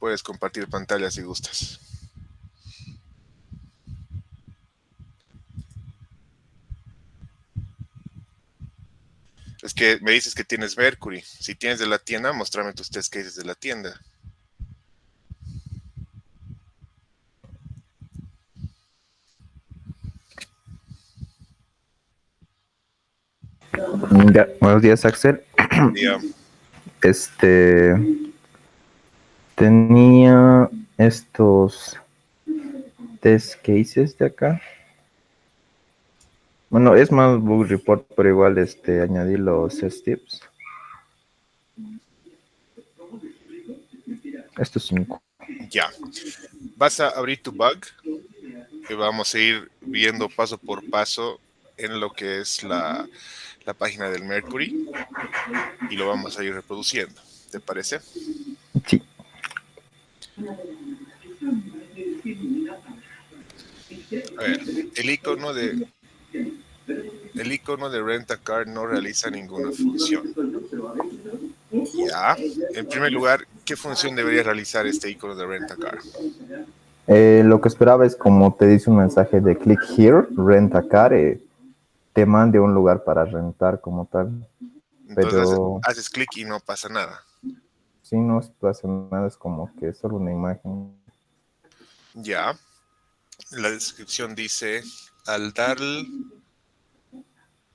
Puedes compartir pantalla si gustas. Es que me dices que tienes Mercury. Si tienes de la tienda, mostrame tus test cases de la tienda. Ya, buenos días, Axel. Ya. Tenía estos test cases de acá. Bueno, es más bug report, pero igual añadí los tips. Estos 5. Ya. Vas a abrir tu bug y vamos a ir viendo paso por paso en lo que es la página del Mercury y lo vamos a ir reproduciendo. ¿Te parece? Sí. A ver, el icono de Rent a Car no realiza ninguna función. Ya. En primer lugar, ¿qué función debería realizar este icono de Rent a Car? Lo que esperaba es como te dice un mensaje de click here, rent a car, te mande a un lugar para rentar como tal. Entonces Pero haces clic y no pasa nada. si no pasa nada, es como que es solo una imagen. Ya. La descripción dice, al dar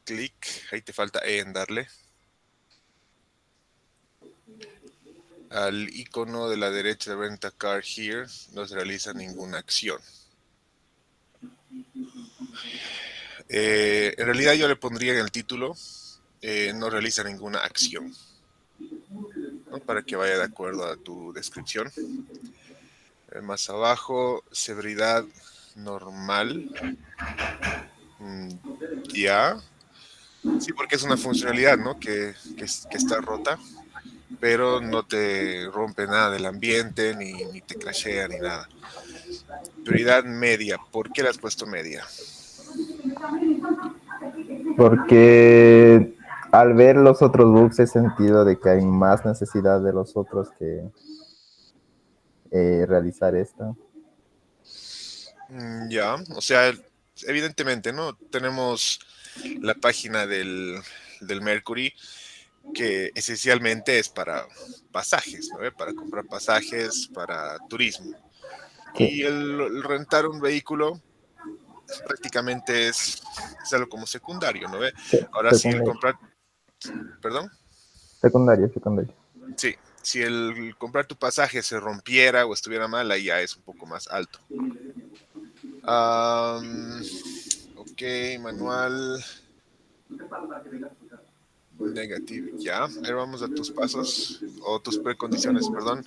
clic, ahí te falta E en darle, al icono de la derecha de Rent a Car Here, no se realiza ninguna acción. En realidad yo le pondría en el título, no realiza ninguna acción, ¿no? Para que vaya de acuerdo a tu descripción. Más abajo, severidad normal. Ya. Sí, porque es una funcionalidad, ¿no? Que está rota, pero no te rompe nada del ambiente, ni te crashea, ni nada. Prioridad media. ¿Por qué la has puesto media? Porque al ver los otros bugs he sentido de que hay más necesidad de los otros que realizar esto. Ya, o sea, evidentemente, ¿no? Tenemos la página del Mercury, que esencialmente es para pasajes, ¿no? Para comprar pasajes, para turismo. Sí, Y el rentar un vehículo prácticamente es algo como secundario, ¿no? sí, Ahora, si el secundario, comprar, perdón, secundario. sí, si el comprar tu pasaje se rompiera o estuviera mal, ahí ya es un poco más alto. Ok, manual, negativo, ya. Ahí vamos a tus pasos, o tus precondiciones, perdón.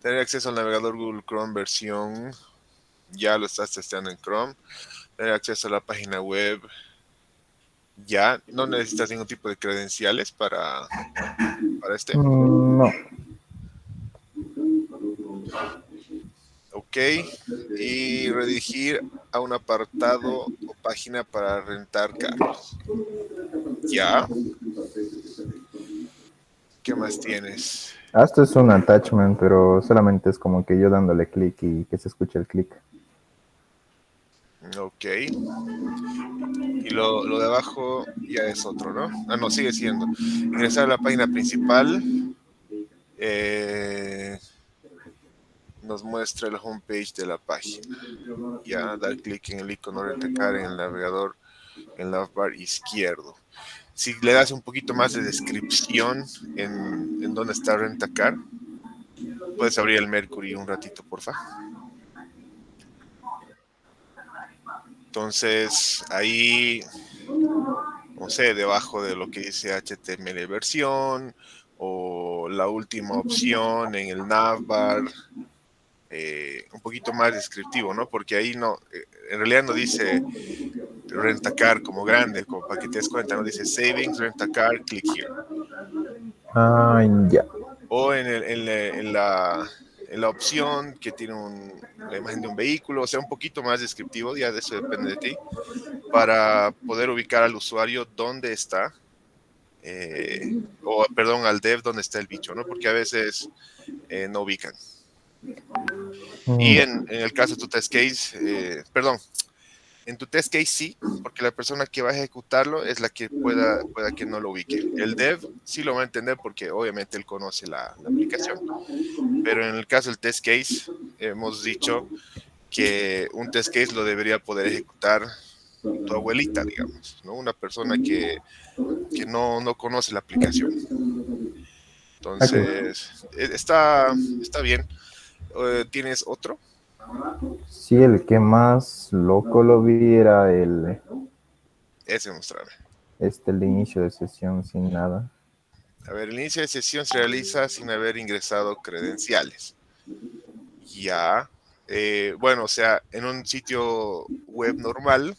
Tener acceso al navegador Google Chrome versión, ya lo estás testeando en Chrome. Tener acceso a la página web, ya. No necesitas ningún tipo de credenciales para este. No, Ok. Y redirigir a un apartado o página para rentar carros. Ya. ¿Qué más tienes? esto es un attachment, pero solamente es como que yo dándole clic y que se escuche el clic. Ok. Y lo de abajo ya es otro, ¿no? Ah, no, sigue siendo. Ingresar a la página principal. eh, Nos muestra el homepage de la página. Ya, dar clic en el icono de Rentacar en el navegador, en la bar izquierdo. Si le das un poquito más de descripción en dónde está Rentacar, puedes abrir el Mercury un ratito, porfa. Entonces, ahí, no sé, debajo de lo que dice HTML versión o la última opción en el navbar, un poquito más descriptivo, ¿no? Porque ahí no, en realidad no dice Rentacar como grande, como para que te des cuenta, no dice Savings, Rentacar, click here. Ah, ya. O en la opción que tiene la imagen de un vehículo, o sea, un poquito más descriptivo, ya de eso depende de ti, para poder ubicar al usuario dónde está, o perdón, al dev dónde está el bicho, ¿no? Porque a veces no ubican. Y Ya. en el caso de tu test case, en tu test case sí, porque la persona que va a ejecutarlo es la que pueda que no lo ubique. El dev sí lo va a entender porque obviamente él conoce la aplicación. Pero en el caso del test case, hemos dicho que un test case lo debería poder ejecutar tu abuelita, digamos, ¿no? Una persona que no conoce la aplicación. Ok. Entonces, está bien. ¿Tienes otro? Sí, el que más loco lo vi era Ese mostrarme. el de inicio de sesión sin nada. A ver, el inicio de sesión se realiza sin haber ingresado credenciales. Ya. Bueno, o sea, en un sitio web normal,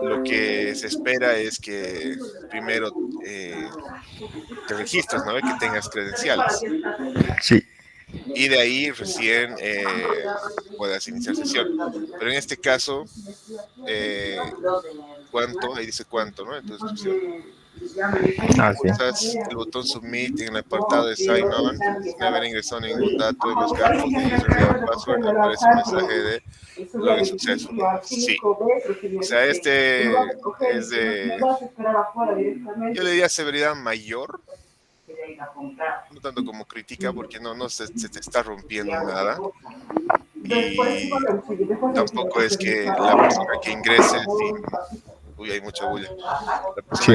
lo que se espera es que primero te registres, ¿no? Que tengas credenciales. Sí. Y de ahí recién puedas iniciar sesión. Pero en este caso, eh, ¿cuánto? Ahí dice cuánto, ¿no? En tu descripción. Ah, sí. Pulsas el botón Submit en el apartado de Sign On sin haber ingresado ningún dato en los campos de username o password. Aparece un mensaje de Login Successfully. Sí. O sea, este es de, yo le diría severidad mayor, no tanto como crítica, porque no se te está rompiendo nada. Y tampoco es que la persona que ingrese sin... Uy, hay mucha bulla. La persona, Sí.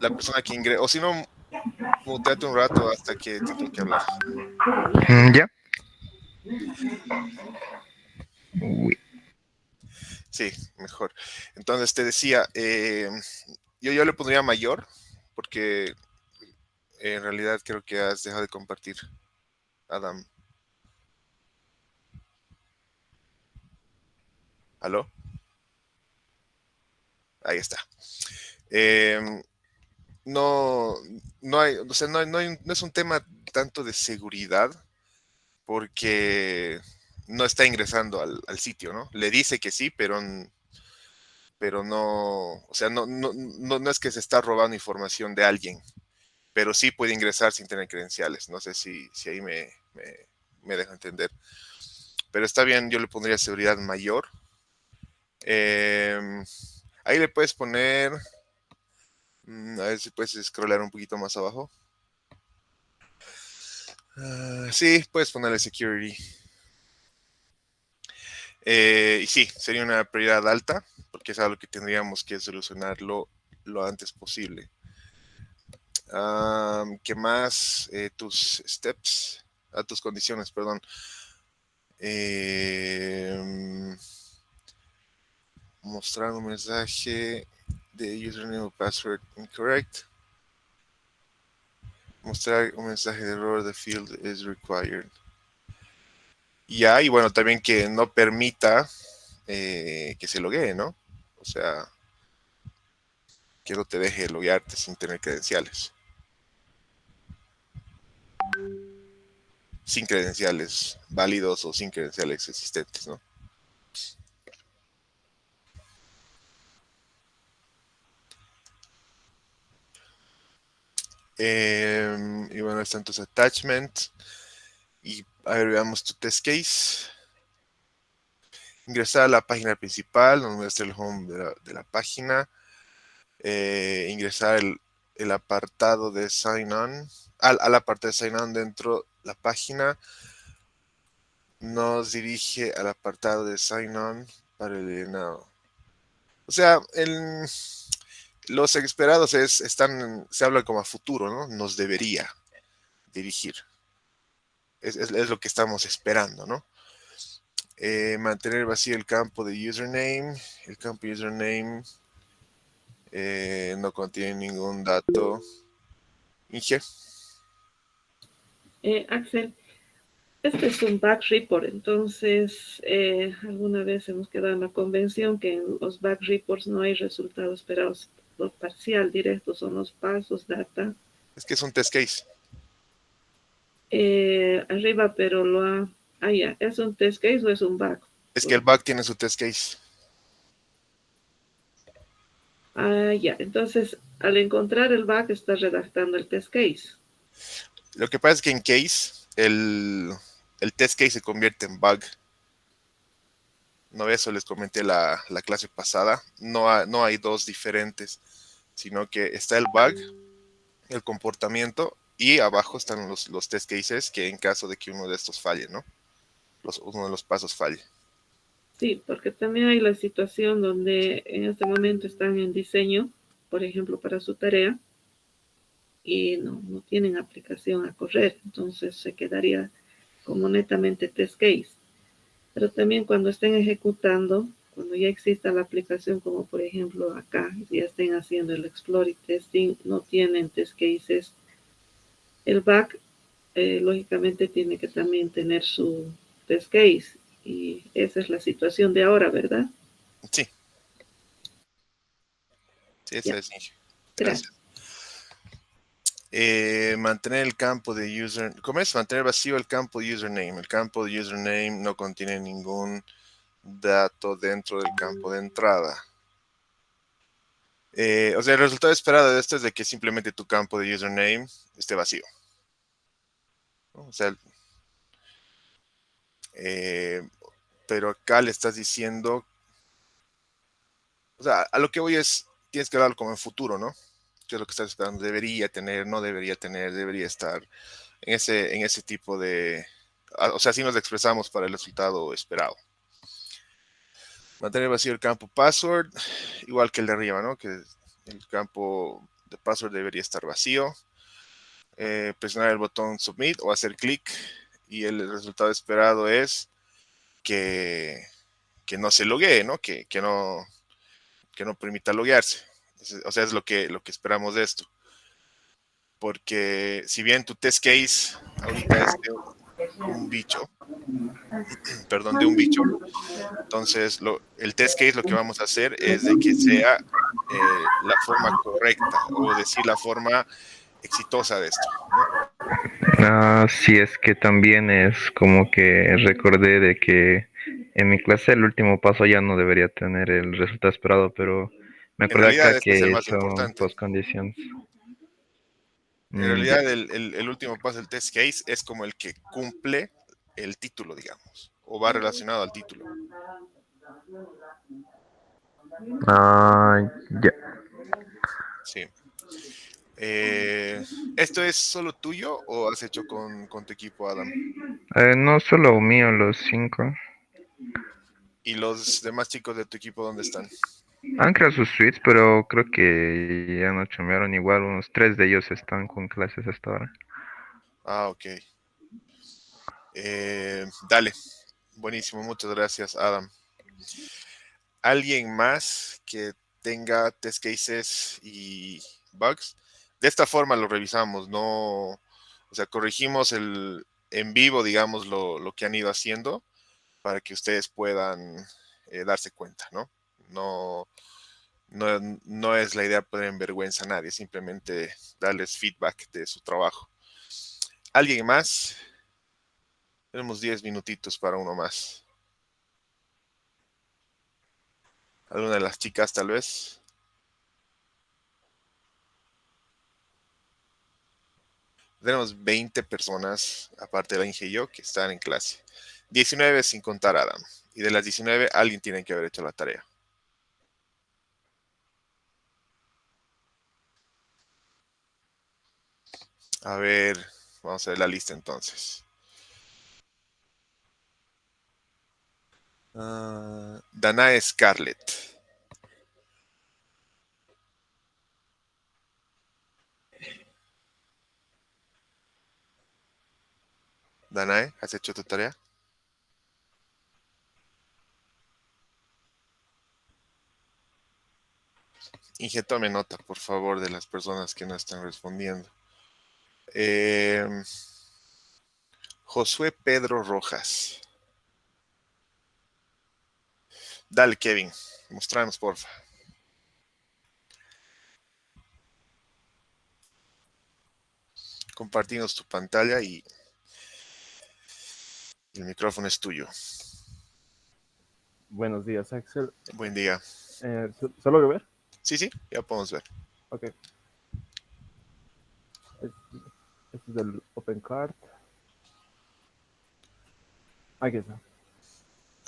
la persona que ingrese, o si no, muteate un rato hasta que te toque hablar. Ya. Uy. Sí, mejor. Entonces te decía, yo le pondría mayor, porque en realidad creo que has dejado de compartir, Adam. ¿Aló? Ahí está. Eh, no, no hay, o sea, no es un tema tanto de seguridad, porque no está ingresando al sitio, ¿no? Le dice que sí, pero no, o sea, no es que se está robando información de alguien, pero sí puede ingresar sin tener credenciales. No sé si ahí me dejo entender. Pero está bien, yo le pondría seguridad mayor. Eh, ahí le puedes poner, a ver si puedes scrollar un poquito más abajo. Sí, puedes ponerle security. Y sí, sería una prioridad alta, porque es algo que tendríamos que solucionarlo lo antes posible. ¿Qué más? Tus steps, tus condiciones, perdón. Eh, Mostrar un mensaje de username o password incorrect. Mostrar un mensaje de error, the field is required. Ya, y bueno, también que no permita que se loguee, ¿no? O sea, que no te deje loguearte sin tener credenciales. Sin credenciales válidos o sin credenciales existentes, ¿no? Y bueno, están tus attachments. Y a ver, veamos tu test case. Ingresar a la página principal, donde muestra el home de la página. Ingresar el apartado de sign on. Al apartado de sign on dentro de la página. Nos dirige al apartado de sign on para el llenado. O sea, los esperados se habla como a futuro, ¿no? Nos debería dirigir. Es lo que estamos esperando, ¿no? Mantener vacío el campo de username. El campo username no contiene ningún dato. Inge. Axel, este es un back report, entonces alguna vez hemos quedado en la convención que en los back reports no hay resultados esperados por parcial, directos son los pasos, data. Es que es un test case. Arriba, pero ya, ¿es un test case o es un back? Es que el bug tiene su test case. Ya, entonces al encontrar el back está redactando el test case. Lo que pasa es que en case, el test case se convierte en bug. No, eso les comenté la clase pasada. No hay dos diferentes, sino que está el bug, el comportamiento, y abajo están los test cases que en caso de que uno de estos falle, ¿no? Uno de los pasos falle. Sí, porque también hay la situación donde en este momento están en diseño, por ejemplo, para su tarea, y no tienen aplicación a correr, entonces se quedaría como netamente test case. Pero también cuando estén ejecutando, cuando ya exista la aplicación, como por ejemplo acá, ya estén haciendo el explore testing, no tienen test cases, el back lógicamente tiene que también tener su test case, y esa es la situación de ahora, ¿verdad? Sí, sí, esa Ya, es. gracias. Gracias. Mantener el campo de user. ¿Cómo es? Mantener vacío el campo de username. El campo de username no contiene ningún dato dentro del campo de entrada. O sea, el resultado esperado de esto es de que simplemente tu campo de username esté vacío, ¿no? O sea, eh, pero acá le estás diciendo, o sea, a lo que voy es, tienes que hablarlo como en futuro, ¿no? ¿Qué es lo que estás esperando? Debería tener, no debería tener, debería estar en ese tipo de, o sea, así nos expresamos para el resultado esperado. Mantener vacío el campo password, igual que el de arriba, ¿no? Que el campo de password debería estar vacío. Presionar el botón submit o hacer clic y el resultado esperado es que, que no se loguee, ¿no? Que no permita loguearse. O sea, es lo que esperamos de esto. Porque si bien tu test case ahorita es de un bicho, perdón, de un bicho, entonces el test case lo que vamos a hacer es de que sea la forma correcta o decir la forma exitosa de esto, ¿no? Sí, es que también es como que recordé de que en mi clase el último paso ya no debería tener el resultado esperado, pero me En acordé acá realidad este es el que más son importante. postconditions. En Ya. realidad el último paso del test case es como el que cumple el título, digamos, o va relacionado al título. Ah, ya. Sí. ¿Esto es solo tuyo o has hecho con tu equipo, Adam? No solo mío, los 5. ¿Y los demás chicos de tu equipo dónde están? Han creado sus suites, pero creo que ya no chambearon igual. Unos 3 de ellos están con clases hasta ahora. Ah, ok. Dale. Buenísimo. Muchas gracias, Adam. ¿Alguien más que tenga test cases y bugs? De esta forma lo revisamos, no, o sea, corregimos en vivo, digamos, lo que han ido haciendo para que ustedes puedan darse cuenta, ¿no? No, no es la idea poner en vergüenza a nadie, simplemente darles feedback de su trabajo. ¿Alguien más? Tenemos 10 minutitos para uno más. ¿Alguna de las chicas tal vez? Tenemos 20 personas, aparte de la Inge y yo, que están en clase. 19 sin contar a Adam. Y de las 19, alguien tiene que haber hecho la tarea. A ver, vamos a ver la lista entonces. Danae Scarlett. Danae, ¿has hecho tu tarea? Inge, tome nota, por favor, de las personas que no están respondiendo. Eh, Josué Pedro Rojas. Dale, Kevin, mostranos, porfa. Compartimos tu pantalla y el micrófono es tuyo. Buenos días, Axel. Buen día. ¿Se logra ver? Sí, sí, ya podemos ver. Ok. Este es el Open card. Aquí está.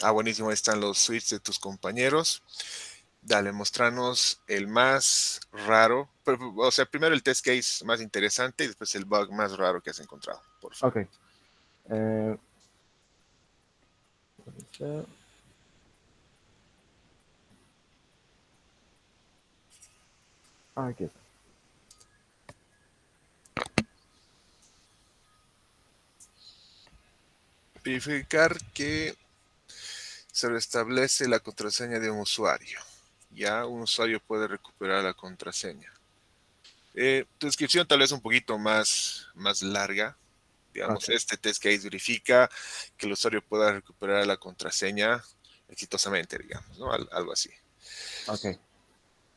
Ah, buenísimo, ahí están los tweets de tus compañeros. Dale, mostranos el más raro. O sea, primero el test case más interesante y después el bug más raro que has encontrado, por favor. Ok. ¿Dónde está? Aquí está. Verificar que se restablece la contraseña de un usuario. Ya un usuario puede recuperar la contraseña. Tu descripción tal vez un poquito más larga. Digamos, Ok. este test case verifica que el usuario pueda recuperar la contraseña exitosamente, digamos, ¿no? Algo así. Ok.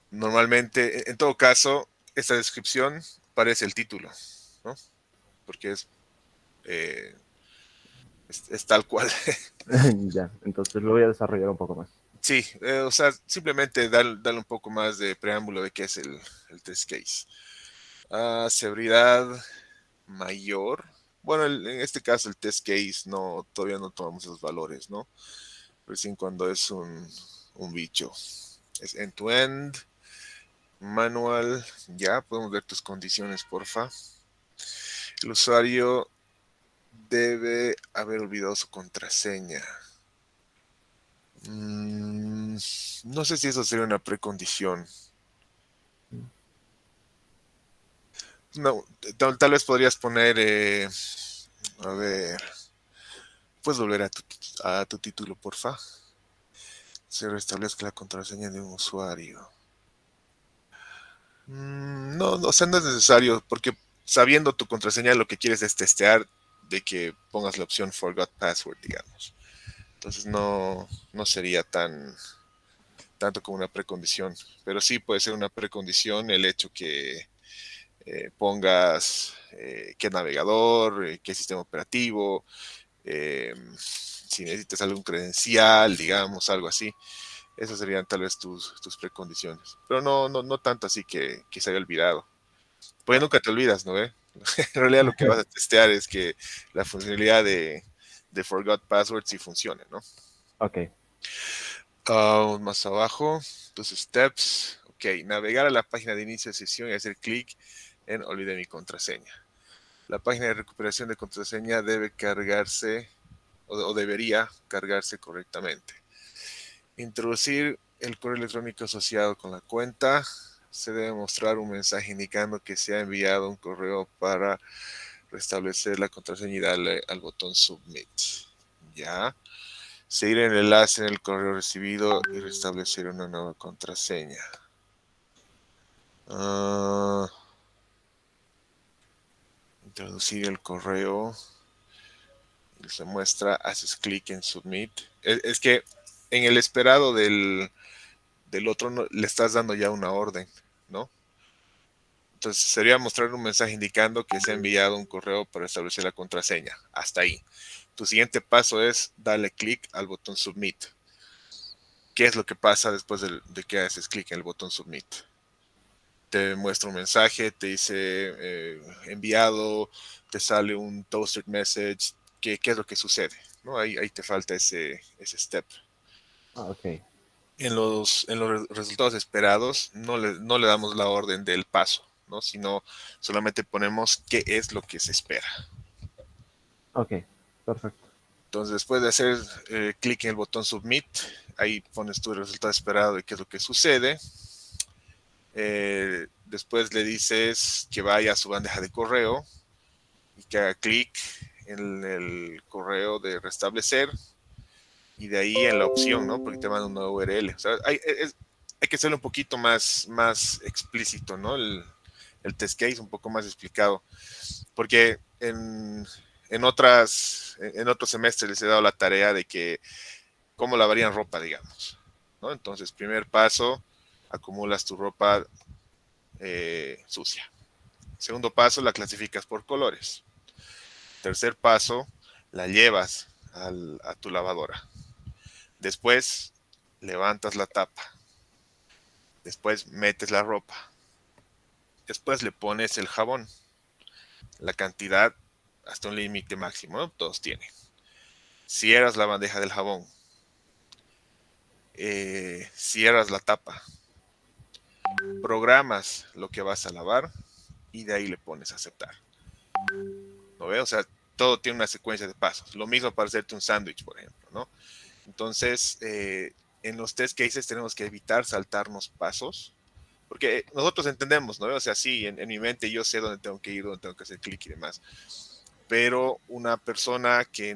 Normalmente, en todo caso, esta descripción parece el título, ¿no? Porque eh, es tal cual. Ya, entonces lo voy a desarrollar un poco más. Sí, o sea, simplemente darle un poco más de preámbulo de qué es el test case. Severidad mayor. Bueno, en este caso el test case todavía no tomamos esos valores, ¿no? Recién cuando es un bicho. Es end-to-end, manual. Ya, podemos ver tus condiciones, porfa. El usuario debe haber olvidado su contraseña. No sé si eso sería una precondición. No, tal vez podrías poner, a ver, puedes volver a tu título, porfa. Se restablezca la contraseña de un usuario. No, o sea, no es necesario, porque sabiendo tu contraseña lo que quieres es testear de que pongas la opción Forgot Password, digamos. Entonces no sería tanto como una precondición, pero sí puede ser una precondición el hecho que pongas qué navegador, qué sistema operativo, si necesitas algún credencial, digamos, algo así. Esas serían tal vez tus precondiciones. Pero no tanto así que se haya olvidado. Pues nunca te olvidas, ¿no? En realidad lo que vas a testear es que la funcionalidad de Forgot Password sí funcione, ¿no? Ok. Más abajo, tus steps. Ok, navegar a la página de inicio de sesión y hacer clic en olvidé mi contraseña. La página de recuperación de contraseña debe cargarse o debería cargarse correctamente. Introducir el correo electrónico asociado con la cuenta. Se debe mostrar un mensaje indicando que se ha enviado un correo para restablecer la contraseña y darle al botón Submit. Ya. Seguir el enlace en el correo recibido y restablecer una nueva contraseña. Introducir el correo. Se muestra, haces clic en Submit. Es que en el esperado del otro le estás dando ya una orden, ¿no? Entonces sería mostrar un mensaje indicando que se ha enviado un correo para establecer la contraseña. Hasta ahí. Tu siguiente paso es darle clic al botón Submit. ¿Qué es lo que pasa después de que haces clic en el botón Submit? Te muestra un mensaje, te dice enviado, te sale un toasted message. ¿Qué es lo que sucede? ¿No? Ahí te falta ese step. Ok. En los resultados esperados no le damos la orden del paso, ¿no? Sino solamente ponemos qué es lo que se espera. Ok. Perfecto. Entonces, después de hacer clic en el botón Submit, ahí pones tu resultado esperado y qué es lo que sucede. Después le dices que vaya a su bandeja de correo y que haga clic en el correo de restablecer y de ahí en la opción, ¿no? Porque te manda una URL. O sea, hay que hacerlo un poquito más explícito, ¿no? El test case un poco más explicado. Porque en otros semestres les he dado la tarea de que cómo lavarían ropa, digamos, ¿no? Entonces, primer paso, acumulas tu ropa sucia. Segundo paso, la clasificas por colores. Tercer paso, la llevas a tu lavadora. Después, levantas la tapa. Después, metes la ropa. Después le pones el jabón, la cantidad hasta un límite máximo, ¿no? Todos tienen. Cierras la bandeja del jabón. Cierras la tapa. Programas lo que vas a lavar y de ahí le pones a aceptar. ¿No ve? O sea, todo tiene una secuencia de pasos. Lo mismo para hacerte un sándwich, por ejemplo, ¿no? Entonces, en los test cases tenemos que evitar saltarnos pasos, porque nosotros entendemos, ¿no? O sea, sí, en mi mente yo sé dónde tengo que ir, dónde tengo que hacer clic y demás. Pero una persona que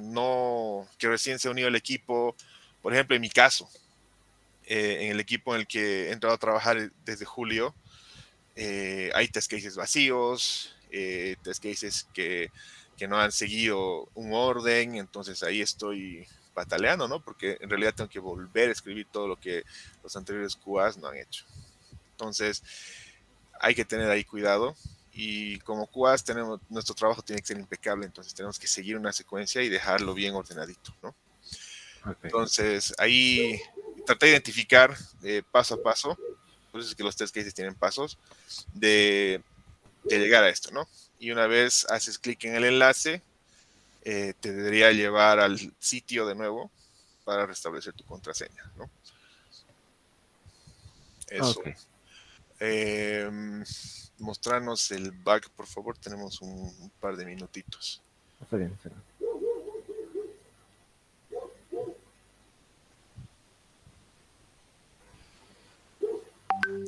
recién se ha unido al equipo, por ejemplo, en mi caso, en el equipo en el que he entrado a trabajar desde julio, hay test cases vacíos, test cases que no han seguido un orden, entonces ahí estoy pataleando, ¿no? Porque en realidad tengo que volver a escribir todo lo que los anteriores QAs no han hecho. Entonces, hay que tener ahí cuidado. Y como QAs nuestro trabajo tiene que ser impecable, entonces tenemos que seguir una secuencia y dejarlo bien ordenadito, ¿no? Ok. Entonces, ahí traté de identificar paso a paso, por eso es que los test cases tienen pasos, de llegar a esto, ¿no? Y una vez haces clic en el enlace, te debería llevar al sitio de nuevo para restablecer tu contraseña, ¿no? Eso. Ok. Mostrarnos el bug, por favor. Tenemos un par de minutitos. Está bien, está bien.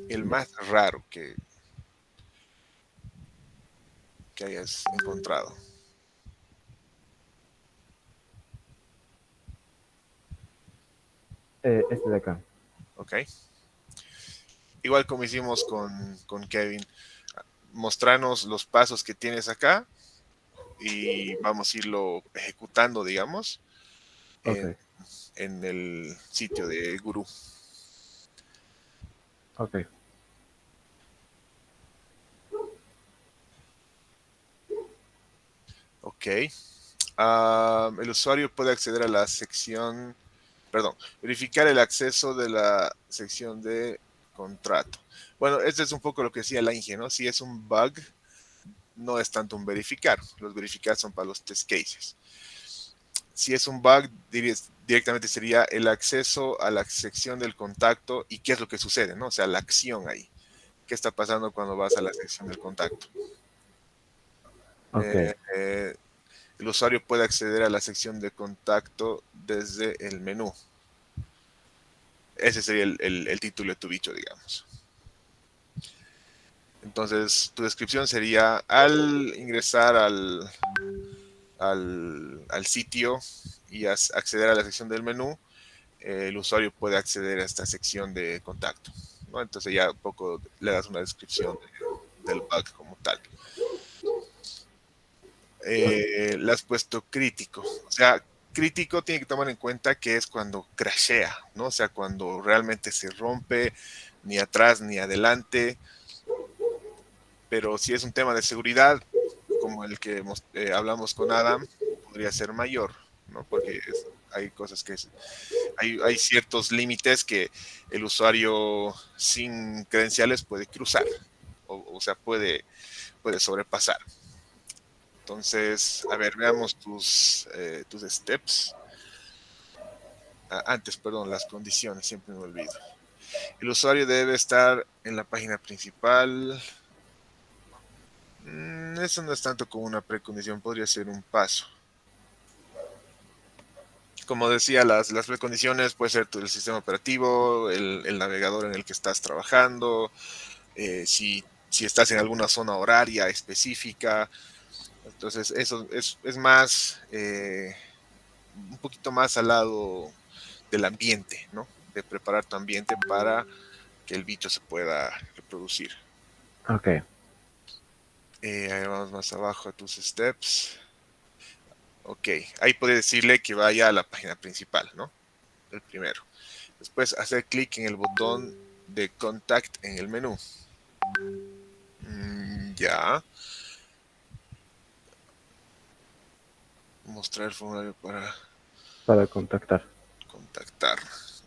El más raro que hayas encontrado. Este de acá. Ok. Igual como hicimos con Kevin, mostrarnos los pasos que tienes acá y vamos a irlo ejecutando, digamos, Ok. en el sitio de Guru. Ok. Ok. El usuario puede acceder a la sección, perdón, verificar el acceso de la sección de contrato. Bueno, este es un poco lo que decía la Inge, ¿no? Si es un bug, no es tanto un verificar. Los verificar son para los test cases. Si es un bug, directamente sería el acceso a la sección del contacto y qué es lo que sucede, ¿no? O sea, la acción ahí. ¿Qué está pasando cuando vas a la sección del contacto? Ok. El usuario puede acceder a la sección de contacto desde el menú. Ese sería el título de tu bicho, digamos. Entonces, tu descripción sería, al ingresar al sitio y acceder a la sección del menú, el usuario puede acceder a esta sección de contacto, ¿no? Entonces ya un poco le das una descripción del bug como tal. Le has puesto crítico. O sea, crítico tiene que tomar en cuenta que es cuando crashea, ¿no? O sea, cuando realmente se rompe ni atrás ni adelante. Pero si es un tema de seguridad, como el que hablamos con Adam, podría ser mayor, ¿no? Porque hay cosas hay ciertos límites que el usuario sin credenciales puede cruzar, o sea, puede sobrepasar. Entonces, a ver, veamos tus steps. Antes, perdón, las condiciones, siempre me olvido. El usuario debe estar en la página principal. Eso no es tanto como una precondición, podría ser un paso. Como decía, las precondiciones puede ser el sistema operativo, el navegador en el que estás trabajando, si estás en alguna zona horaria específica. Entonces, eso es más, un poquito más al lado del ambiente, ¿no? De preparar tu ambiente para que el bicho se pueda reproducir. Ok. Ahí vamos más abajo a tus steps. Ok, ahí puedes decirle que vaya a la página principal, ¿no? El primero. Después hacer clic en el botón de Contact en el menú. Ya. Mostrar el formulario Para contactar. contactar.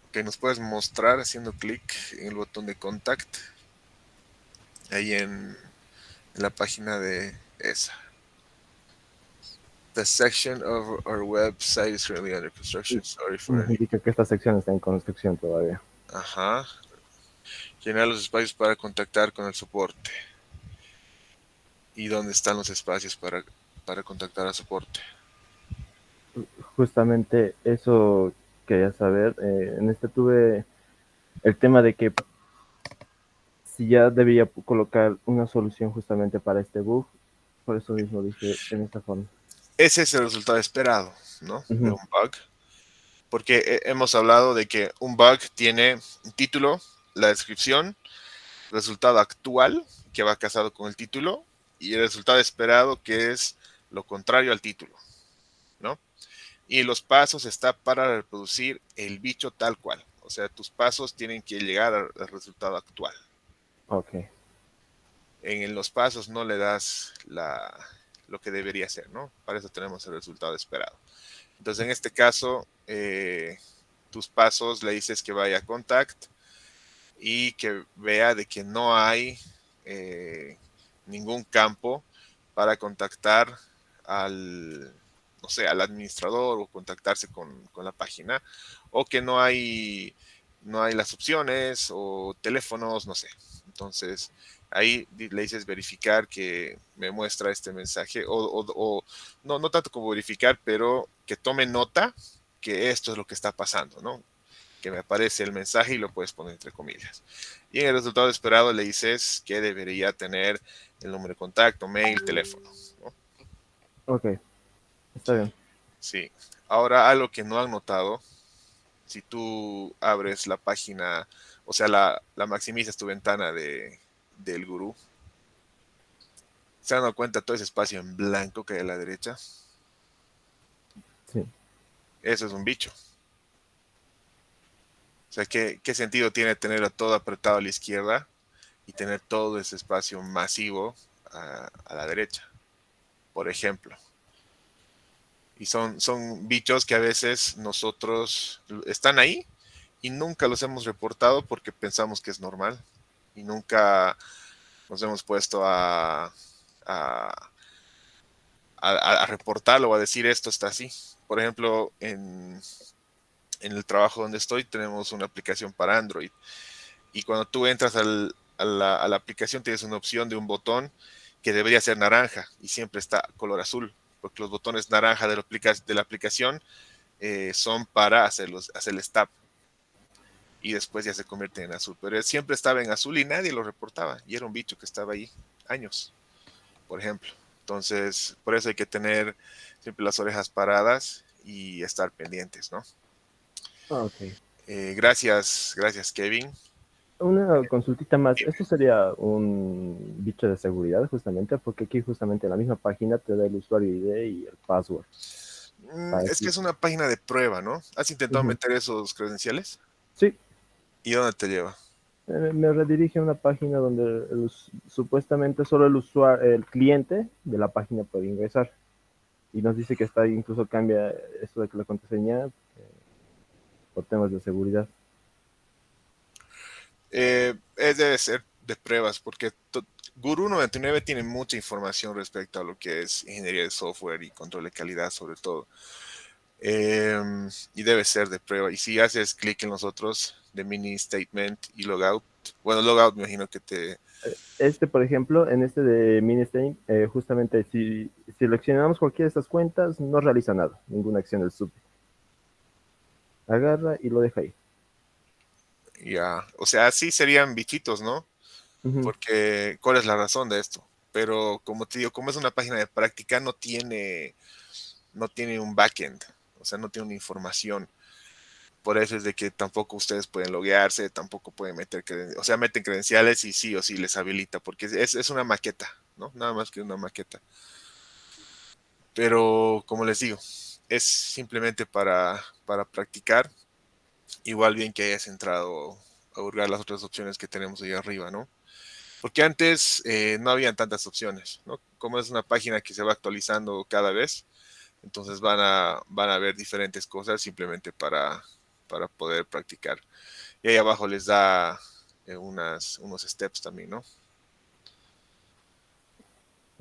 Ok, nos puedes mostrar haciendo clic en el botón de Contact. Ahí en la página de esa. The section of our website is currently under construction. Sorry for any. Indica que esta sección está en construcción todavía. Ajá. Llenar los espacios para contactar con el soporte. ¿Y dónde están los espacios para contactar al soporte? Justamente eso quería saber. En este tuve el tema de que si ya debía colocar una solución justamente para este bug. Por eso mismo dije en esta forma. Ese es el resultado esperado, ¿no? De Ujú. un bug. Porque hemos hablado de que un bug tiene un título, la descripción, resultado actual, que va casado con el título, y el resultado esperado, que es lo contrario al título, ¿no? Y los pasos está para reproducir el bicho tal cual. O sea, tus pasos tienen que llegar al resultado actual. Ok. En los pasos no le das lo que debería ser, ¿no? Para eso tenemos el resultado esperado. Entonces, en este caso, tus pasos le dices que vaya a contact y que vea de que no hay ningún campo para contactar al, no sé, al administrador o contactarse con la página, o que no hay las opciones o teléfonos, no sé. Entonces, ahí le dices verificar que me muestra este mensaje, o no tanto como verificar, pero que tome nota que esto es lo que está pasando, ¿no? Que me aparece el mensaje y lo puedes poner entre comillas. Y en el resultado esperado le dices que debería tener el número de contacto, mail, teléfono, ¿no? Ok. Está bien. Sí. Ahora, algo que no han notado, si tú abres la página, o sea, la maximizas tu ventana del gurú, ¿se han dado cuenta todo ese espacio en blanco que hay a la derecha? Sí. Eso es un bicho. O sea, ¿qué sentido tiene tenerlo todo apretado a la izquierda y tener todo ese espacio masivo a la derecha, por ejemplo? Y son bichos que a veces nosotros están ahí y nunca los hemos reportado porque pensamos que es normal y nunca nos hemos puesto a, a reportarlo o a decir esto está así. Por ejemplo, en el trabajo donde estoy tenemos una aplicación para Android y cuando tú entras a la aplicación tienes una opción de un botón que debería ser naranja y siempre está color azul, porque los botones naranja de la aplicación son para hacerles tap y después ya se convierte en azul. Pero él siempre estaba en azul y nadie lo reportaba y era un bicho que estaba ahí años, por ejemplo. Entonces, por eso hay que tener siempre las orejas paradas y estar pendientes, ¿no? Ok. Gracias, Kevin. Una consultita más. Dime. ¿Esto sería un bicho de seguridad justamente? Porque aquí justamente en la misma página te da el usuario ID y el password. Es que es una página de prueba, ¿no? ¿Has intentado Ujú. meter esos credenciales? Sí, ¿Y dónde te lleva? me redirige a una página donde supuestamente solo el usuario, el cliente de la página puede ingresar. Y nos dice que está ahí, incluso cambia esto de que la contraseña por temas de seguridad. Debe ser de pruebas, porque Guru 99 tiene mucha información respecto a lo que es ingeniería de software y control de calidad, sobre todo. Y debe ser de prueba. Y si haces clic en los otros de mini statement y logout, bueno, logout me imagino que te... Por ejemplo, en este de Ministane, justamente si seleccionamos cualquiera de estas cuentas, no realiza nada, ninguna acción del sub. Agarra y lo deja ahí. Ya, o sea, sí serían bichitos, ¿no? Ujú. Porque, ¿cuál es la razón de esto? Pero como te digo, como es una página de práctica, no tiene un backend, o sea, no tiene una información. Por eso es de que tampoco ustedes pueden loguearse, tampoco pueden meter credenciales, o sea, meten credenciales y sí o sí les habilita, porque es una maqueta, ¿no? Nada más que una maqueta. Pero, como les digo, es simplemente para practicar. Igual bien que hayas entrado a hurgar las otras opciones que tenemos ahí arriba, ¿no? Porque antes no habían tantas opciones, ¿no? Como es una página que se va actualizando cada vez, entonces van a ver diferentes cosas simplemente para poder practicar. Y ahí abajo les da unos steps también, ¿no?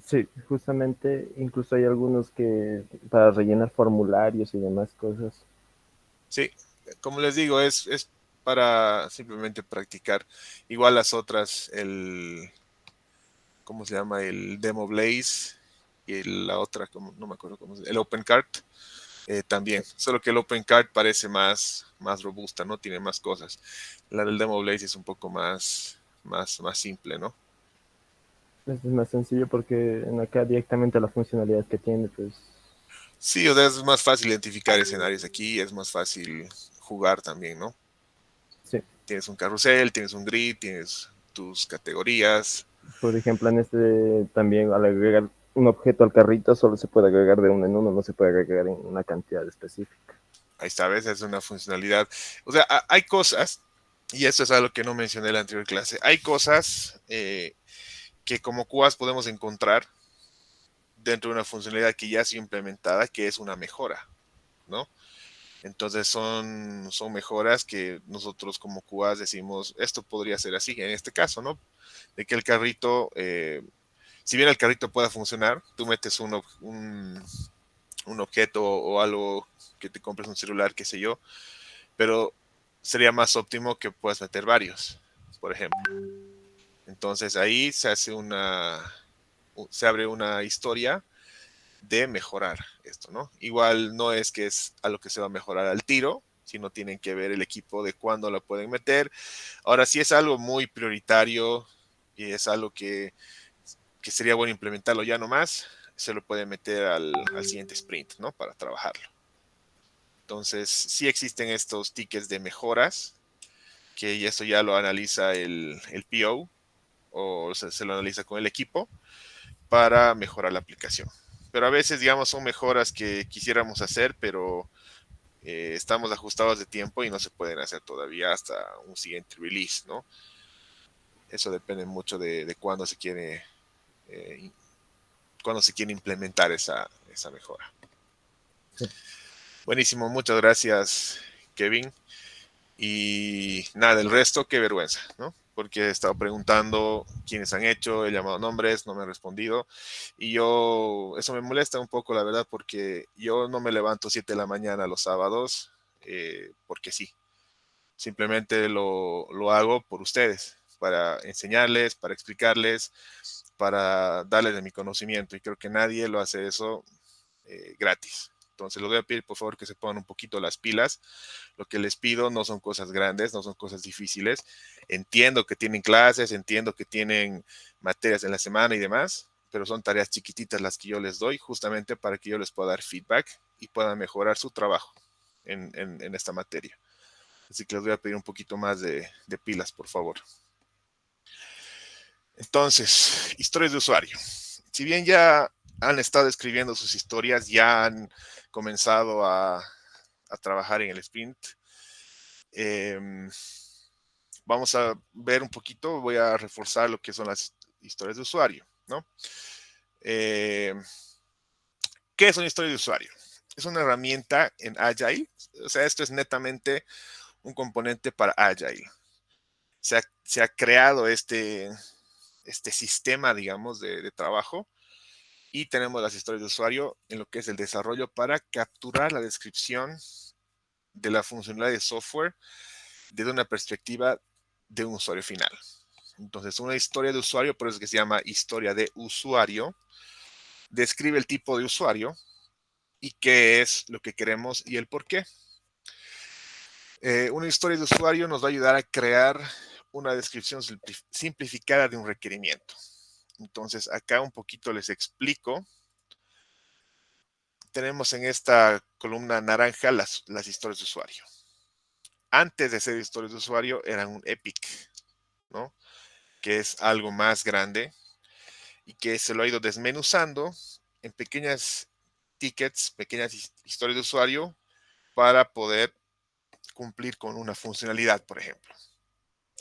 Sí, justamente, incluso hay algunos que para rellenar formularios y demás cosas. Sí, como les digo, es para simplemente practicar. Igual las otras, ¿cómo se llama? El Demo Blaze y la otra, no me acuerdo cómo se llama, el OpenCart. También, solo que el OpenCart parece más robusta, ¿no? Tiene más cosas. La del Demo Blaze es un poco más simple, ¿no? Es más sencillo porque en acá directamente la funcionalidad que tiene, pues Sí, o sea, es más fácil identificar escenarios aquí, es más fácil jugar también, ¿no? sí. Tienes un carrusel, tienes un grid, tienes tus categorías. Por ejemplo, en este también al agregar un objeto al carrito solo se puede agregar de uno en uno, no se puede agregar en una cantidad específica. Ahí está, ¿ves? Es una funcionalidad. O sea, hay cosas, y esto es algo que no mencioné en la anterior clase, hay cosas que como QAs podemos encontrar dentro de una funcionalidad que ya ha sido implementada, que es una mejora, ¿no? Entonces son mejoras que nosotros como QAs decimos, esto podría ser así, en este caso, ¿no? De que el carrito, si bien el carrito pueda funcionar, tú metes un objeto o algo que te compres un celular, qué sé yo, pero sería más óptimo que puedas meter varios, por ejemplo. Entonces ahí se abre una historia de mejorar esto, ¿no? Igual no es que es a lo que se va a mejorar al tiro, sino tienen que ver el equipo de cuándo lo pueden meter. Ahora, si es algo muy prioritario y es algo que sería bueno implementarlo ya nomás, se lo puede meter al siguiente sprint, ¿no? Para trabajarlo. Entonces, sí existen estos tickets de mejoras, que esto ya lo analiza el PO o se lo analiza con el equipo para mejorar la aplicación. Pero a veces, digamos, son mejoras que quisiéramos hacer, pero estamos ajustados de tiempo y no se pueden hacer todavía hasta un siguiente release, ¿no? Eso depende mucho de eh, cuándo se quiere implementar esa mejora. Sí. Buenísimo, muchas gracias, Kevin. Y nada, el resto, qué vergüenza, ¿no? Porque he estado preguntando quiénes han hecho, he llamado nombres, no me han respondido. Y eso me molesta un poco, la verdad, porque yo no me levanto 7 de la mañana los sábados, porque sí. Simplemente lo hago por ustedes, para enseñarles, para explicarles, para darles de mi conocimiento. Y creo que nadie lo hace eso gratis. Entonces les voy a pedir por favor que se pongan un poquito las pilas. Lo que les pido no son cosas grandes, no son cosas difíciles. Entiendo que tienen clases, entiendo que tienen materias en la semana y demás, pero son tareas chiquititas las que yo les doy justamente para que yo les pueda dar feedback y puedan mejorar su trabajo en esta materia. Así que les voy a pedir un poquito más de pilas, por favor. Entonces, historias de usuario. Si bien ya han estado escribiendo sus historias, ya han comenzado a trabajar en el sprint, eh, vamos a ver un poquito, voy a reforzar lo que son las historias de usuario, ¿no? Eh, ¿Qué es una historia de usuario? Es una herramienta en Agile, o sea, esto es netamente un componente para Agile. Se ha creado este sistema, digamos, de trabajo y tenemos las historias de usuario en lo que es el desarrollo para capturar la descripción de la funcionalidad de software desde una perspectiva de un usuario final. Entonces, una historia de usuario, por eso es que se llama historia de usuario, describe el tipo de usuario y qué es lo que queremos y el por qué. Una historia de usuario nos va a ayudar a crear una descripción simplificada de un requerimiento. Entonces, acá un poquito les explico. Tenemos en esta columna naranja las historias de usuario. Antes de ser historias de usuario eran un epic, ¿no? Que es algo más grande y que se lo ha ido desmenuzando en pequeñas tickets, pequeñas historias de usuario para poder cumplir con una funcionalidad, por ejemplo.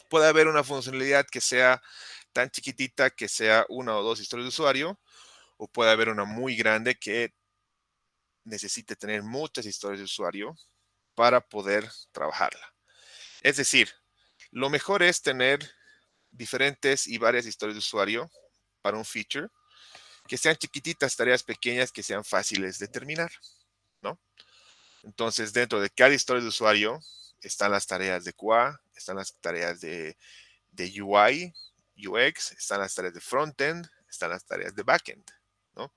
Puede haber una funcionalidad que sea tan chiquitita que sea una o dos historias de usuario, o puede haber una muy grande que necesite tener muchas historias de usuario para poder trabajarla. Es decir, lo mejor es tener diferentes y varias historias de usuario para un feature que sean chiquititas, tareas pequeñas que sean fáciles de terminar, ¿no? Entonces, dentro de cada historia de usuario están las tareas de QA, están las tareas de UI, UX, están las tareas de frontend, están las tareas de backend, ¿no?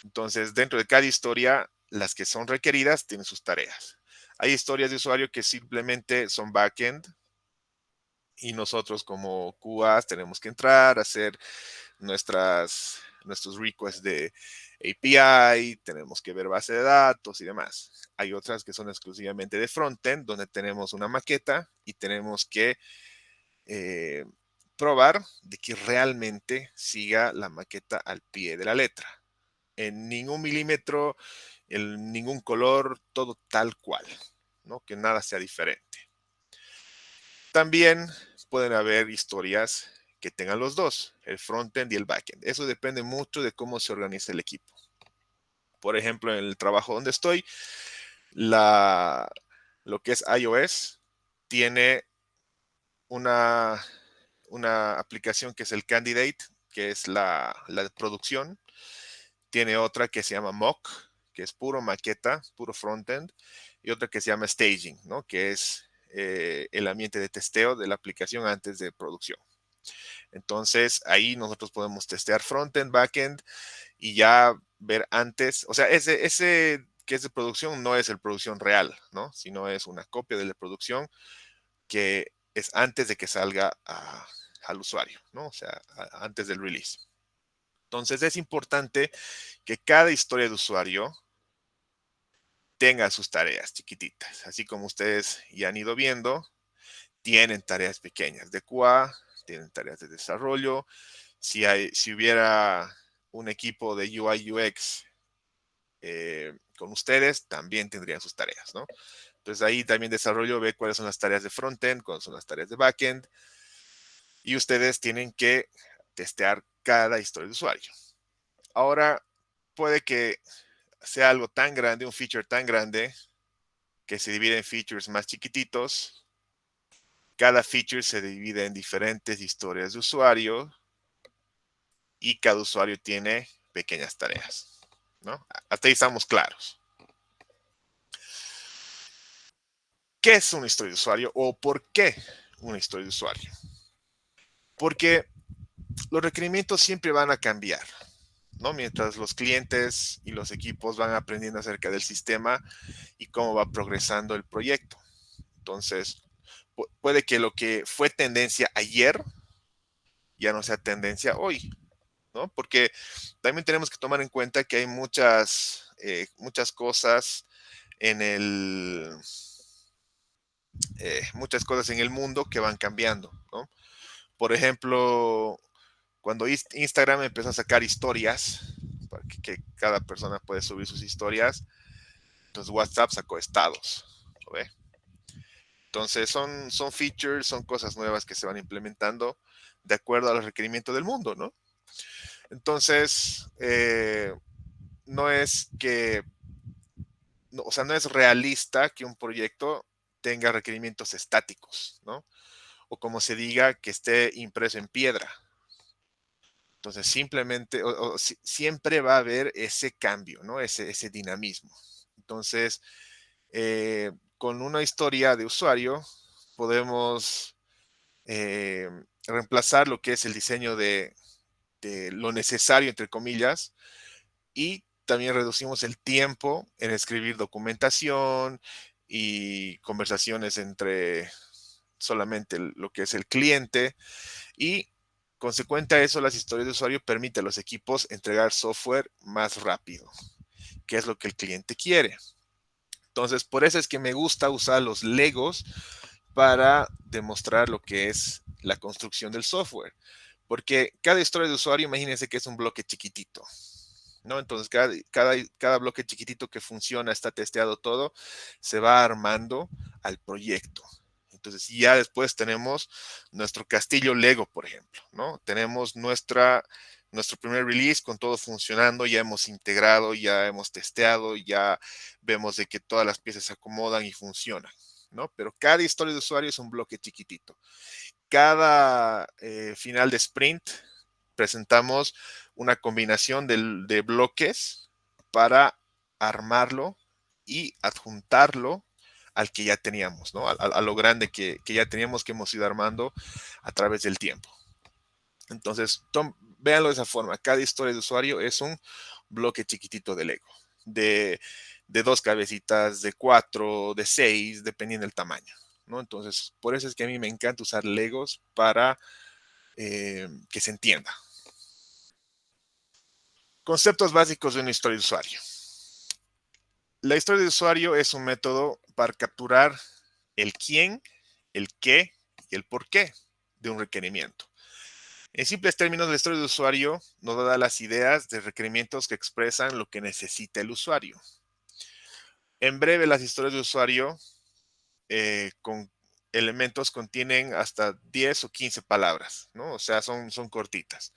Entonces, dentro de cada historia, las que son requeridas tienen sus tareas. Hay historias de usuario que simplemente son backend y nosotros como QAs tenemos que entrar, hacer nuestros requests de API, tenemos que ver base de datos y demás. Hay otras que son exclusivamente de frontend, donde tenemos una maqueta y tenemos que probar de que realmente siga la maqueta al pie de la letra. En ningún milímetro, en ningún color, todo tal cual, ¿no? Que nada sea diferente. También pueden haber historias que tengan los dos, el frontend y el backend. Eso depende mucho de cómo se organiza el equipo. Por ejemplo, en el trabajo donde estoy, lo que es iOS tiene una aplicación que es el Candidate, que es la de producción. Tiene otra que se llama Mock, que es puro maqueta, puro frontend, y otra que se llama Staging, ¿no? Que es el ambiente de testeo de la aplicación antes de producción. Entonces, ahí nosotros podemos testear frontend, backend, y ya ver antes, o sea, ese que es de producción no es el producción real, ¿no? Sino es una copia de la producción que es antes de que salga al usuario, ¿no? O sea, antes del release. Entonces es importante que cada historia de usuario tenga sus tareas chiquititas. Así como ustedes ya han ido viendo, tienen tareas pequeñas de QA, tienen tareas de desarrollo. Si hubiera un equipo de UI UX con ustedes, también tendrían sus tareas, ¿no? Entonces ahí también desarrollo ve cuáles son las tareas de frontend, cuáles son las tareas de backend, y ustedes tienen que testear cada historia de usuario. Ahora, puede que sea algo tan grande, un feature tan grande, que se divide en features más chiquititos. Cada feature se divide en diferentes historias de usuario y cada usuario tiene pequeñas tareas, ¿no? Hasta ahí estamos claros. ¿Qué es una historia de usuario o por qué una historia de usuario? Porque los requerimientos siempre van a cambiar, ¿no? Mientras los clientes y los equipos van aprendiendo acerca del sistema y cómo va progresando el proyecto. Entonces, puede que lo que fue tendencia ayer ya no sea tendencia hoy, ¿no? Porque también tenemos que tomar en cuenta que hay muchas cosas en muchas cosas en el mundo que van cambiando, ¿no? Por ejemplo, cuando Instagram empezó a sacar historias, para que cada persona puede subir sus historias, entonces WhatsApp sacó estados, ¿lo ve? Entonces son features, son cosas nuevas que se van implementando de acuerdo a los requerimientos del mundo, ¿no? Entonces, no es que, no, o sea, no es realista que un proyecto tenga requerimientos estáticos, ¿no? O como se diga, que esté impreso en piedra. Entonces, simplemente, siempre va a haber ese cambio, ¿no? Ese dinamismo. Entonces, con una historia de usuario, podemos reemplazar lo que es el diseño de lo necesario, entre comillas, y también reducimos el tiempo en escribir documentación y conversaciones entre solamente lo que es el cliente, y consecuente a eso, las historias de usuario permiten a los equipos entregar software más rápido, que es lo que el cliente quiere. Entonces, por eso es que me gusta usar los Legos para demostrar lo que es la construcción del software. Porque cada historia de usuario, imagínense que es un bloque chiquitito, ¿no? Entonces, cada bloque chiquitito que funciona, está testeado todo, se va armando al proyecto. Entonces, ya después tenemos nuestro castillo Lego, por ejemplo, ¿no? Tenemos nuestro primer release con todo funcionando, ya hemos integrado, ya hemos testeado, ya vemos de que todas las piezas se acomodan y funcionan, ¿no? Pero cada historia de usuario es un bloque chiquitito. Cada final de sprint presentamos una combinación de bloques para armarlo y adjuntarlo al que ya teníamos, ¿no? A lo grande que ya teníamos, que hemos ido armando a través del tiempo. Entonces, véanlo de esa forma. Cada historia de usuario es un bloque chiquitito de Lego, de 2 cabecitas, de 4, de 6, dependiendo del tamaño, ¿no? Entonces, por eso es que a mí me encanta usar Legos para que se entienda. Conceptos básicos de una historia de usuario. La historia de usuario es un método para capturar el quién, el qué y el por qué de un requerimiento. En simples términos, la historia de usuario nos da las ideas de requerimientos que expresan lo que necesita el usuario. En breve, las historias de usuario con elementos contienen hasta 10 o 15 palabras, ¿no? O sea, son cortitas.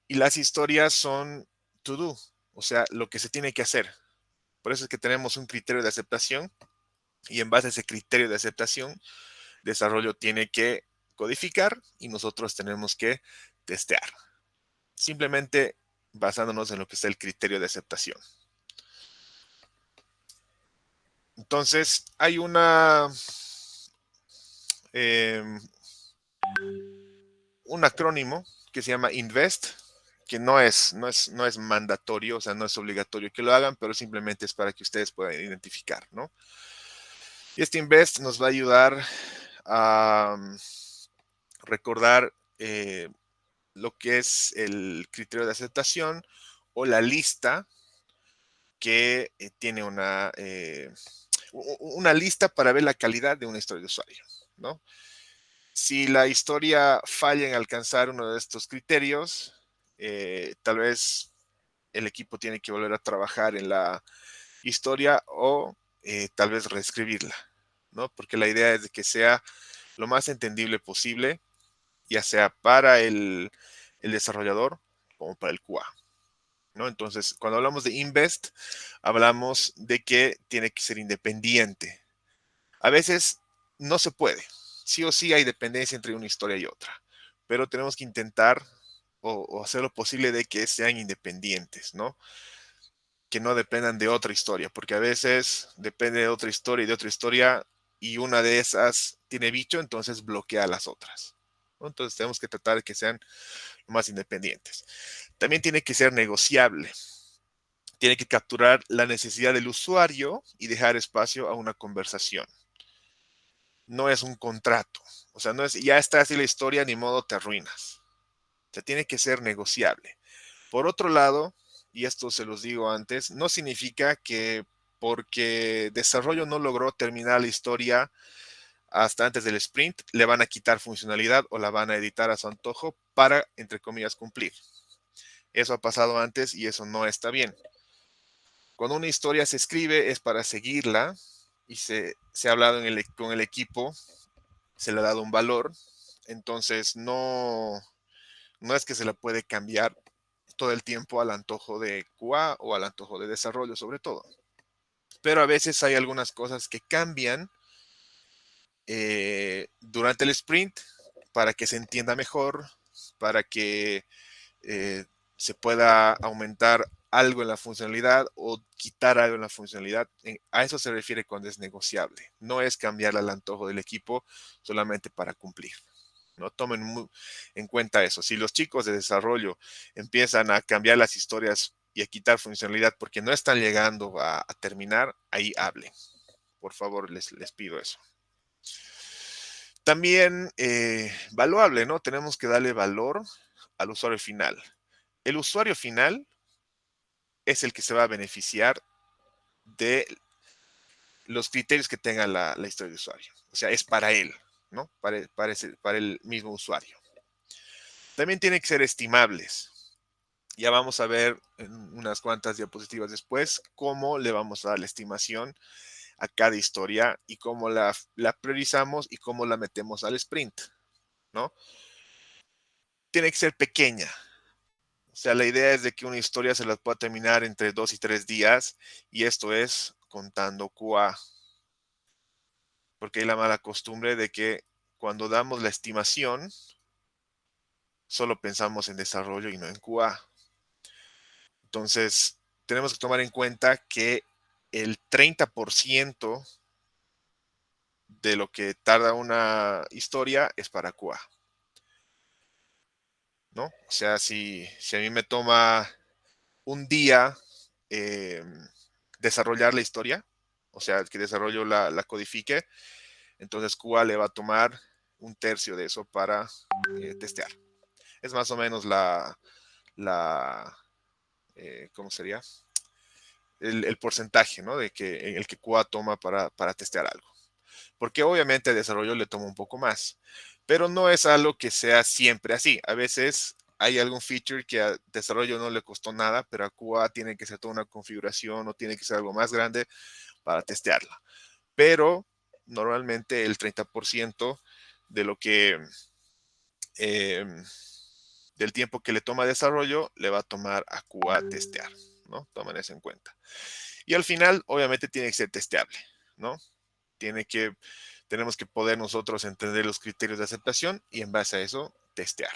Y las historias son to do, o sea, lo que se tiene que hacer. Por eso es que tenemos un criterio de aceptación y en base a ese criterio de aceptación, desarrollo tiene que codificar y nosotros tenemos que testear. Simplemente basándonos en lo que es el criterio de aceptación. Entonces, hay un acrónimo que se llama INVEST, que no es mandatorio, o sea, no es obligatorio que lo hagan, pero simplemente es para que ustedes puedan identificar, ¿no? Y este INVEST nos va a ayudar a recordar lo que es el criterio de aceptación o la lista que tiene una lista para ver la calidad de una historia de usuario, ¿no? Si la historia falla en alcanzar uno de estos criterios, tal vez el equipo tiene que volver a trabajar en la historia o tal vez reescribirla, ¿no? Porque la idea es de que sea lo más entendible posible, ya sea para el desarrollador como para el QA, ¿no? Entonces, cuando hablamos de Invest, hablamos de que tiene que ser independiente. A veces no se puede. Sí o sí hay dependencia entre una historia y otra, pero tenemos que intentar o hacer lo posible de que sean independientes, ¿no? Que no dependan de otra historia, porque a veces depende de otra historia y de otra historia y una de esas tiene bicho, entonces bloquea a las otras, ¿no? Entonces tenemos que tratar de que sean lo más independientes. También tiene que ser negociable. Tiene que capturar la necesidad del usuario y dejar espacio a una conversación. No es un contrato. O sea, no es ya está así la historia, ni modo te arruinas. O sea, tiene que ser negociable. Por otro lado, y esto se los digo antes, no significa que porque desarrollo no logró terminar la historia hasta antes del sprint, le van a quitar funcionalidad o la van a editar a su antojo para, entre comillas, cumplir. Eso ha pasado antes y eso no está bien. Cuando una historia se escribe es para seguirla y se ha hablado con el equipo, se le ha dado un valor, entonces no es que se la puede cambiar todo el tiempo al antojo de QA o al antojo de desarrollo sobre todo. Pero a veces hay algunas cosas que cambian durante el sprint para que se entienda mejor, para que se pueda aumentar algo en la funcionalidad o quitar algo en la funcionalidad. A eso se refiere cuando es negociable. No es cambiar al antojo del equipo solamente para cumplir. ¿No? Tomen en cuenta eso. Si los chicos de desarrollo empiezan a cambiar las historias y a quitar funcionalidad porque no están llegando a terminar, ahí hablen. Por favor, les pido eso. También valuable, ¿no? Tenemos que darle valor al usuario final. El usuario final es el que se va a beneficiar de los criterios que tenga la historia de usuario. O sea, es para él, ¿no? Para el mismo usuario. También tienen que ser estimables. Ya vamos a ver en unas cuantas diapositivas después cómo le vamos a dar la estimación a cada historia y cómo la priorizamos y cómo la metemos al sprint, ¿no? Tiene que ser pequeña. O sea, la idea es de que una historia se la pueda terminar entre 2 y 3 días y esto es contando QA. Porque hay la mala costumbre de que cuando damos la estimación, solo pensamos en desarrollo y no en QA. Entonces, tenemos que tomar en cuenta que el 30% de lo que tarda una historia es para QA, ¿no? O sea, si a mí me toma un día desarrollar la historia, o sea, que desarrollo la codifique, entonces QA le va a tomar un tercio de eso para testear. Es más o menos ¿cómo sería? El porcentaje, ¿no? En el que QA toma para testear algo. Porque obviamente el desarrollo le toma un poco más, pero no es algo que sea siempre así. A veces hay algún feature que a desarrollo no le costó nada, pero a QA tiene que ser toda una configuración o tiene que ser algo más grande para testearla. Pero normalmente el 30% de lo que del tiempo que le toma desarrollo le va a tomar a QA testear, ¿no? Tomen eso en cuenta. Y al final, obviamente, tiene que ser testeable, ¿no? Tenemos que poder nosotros entender los criterios de aceptación y en base a eso testear.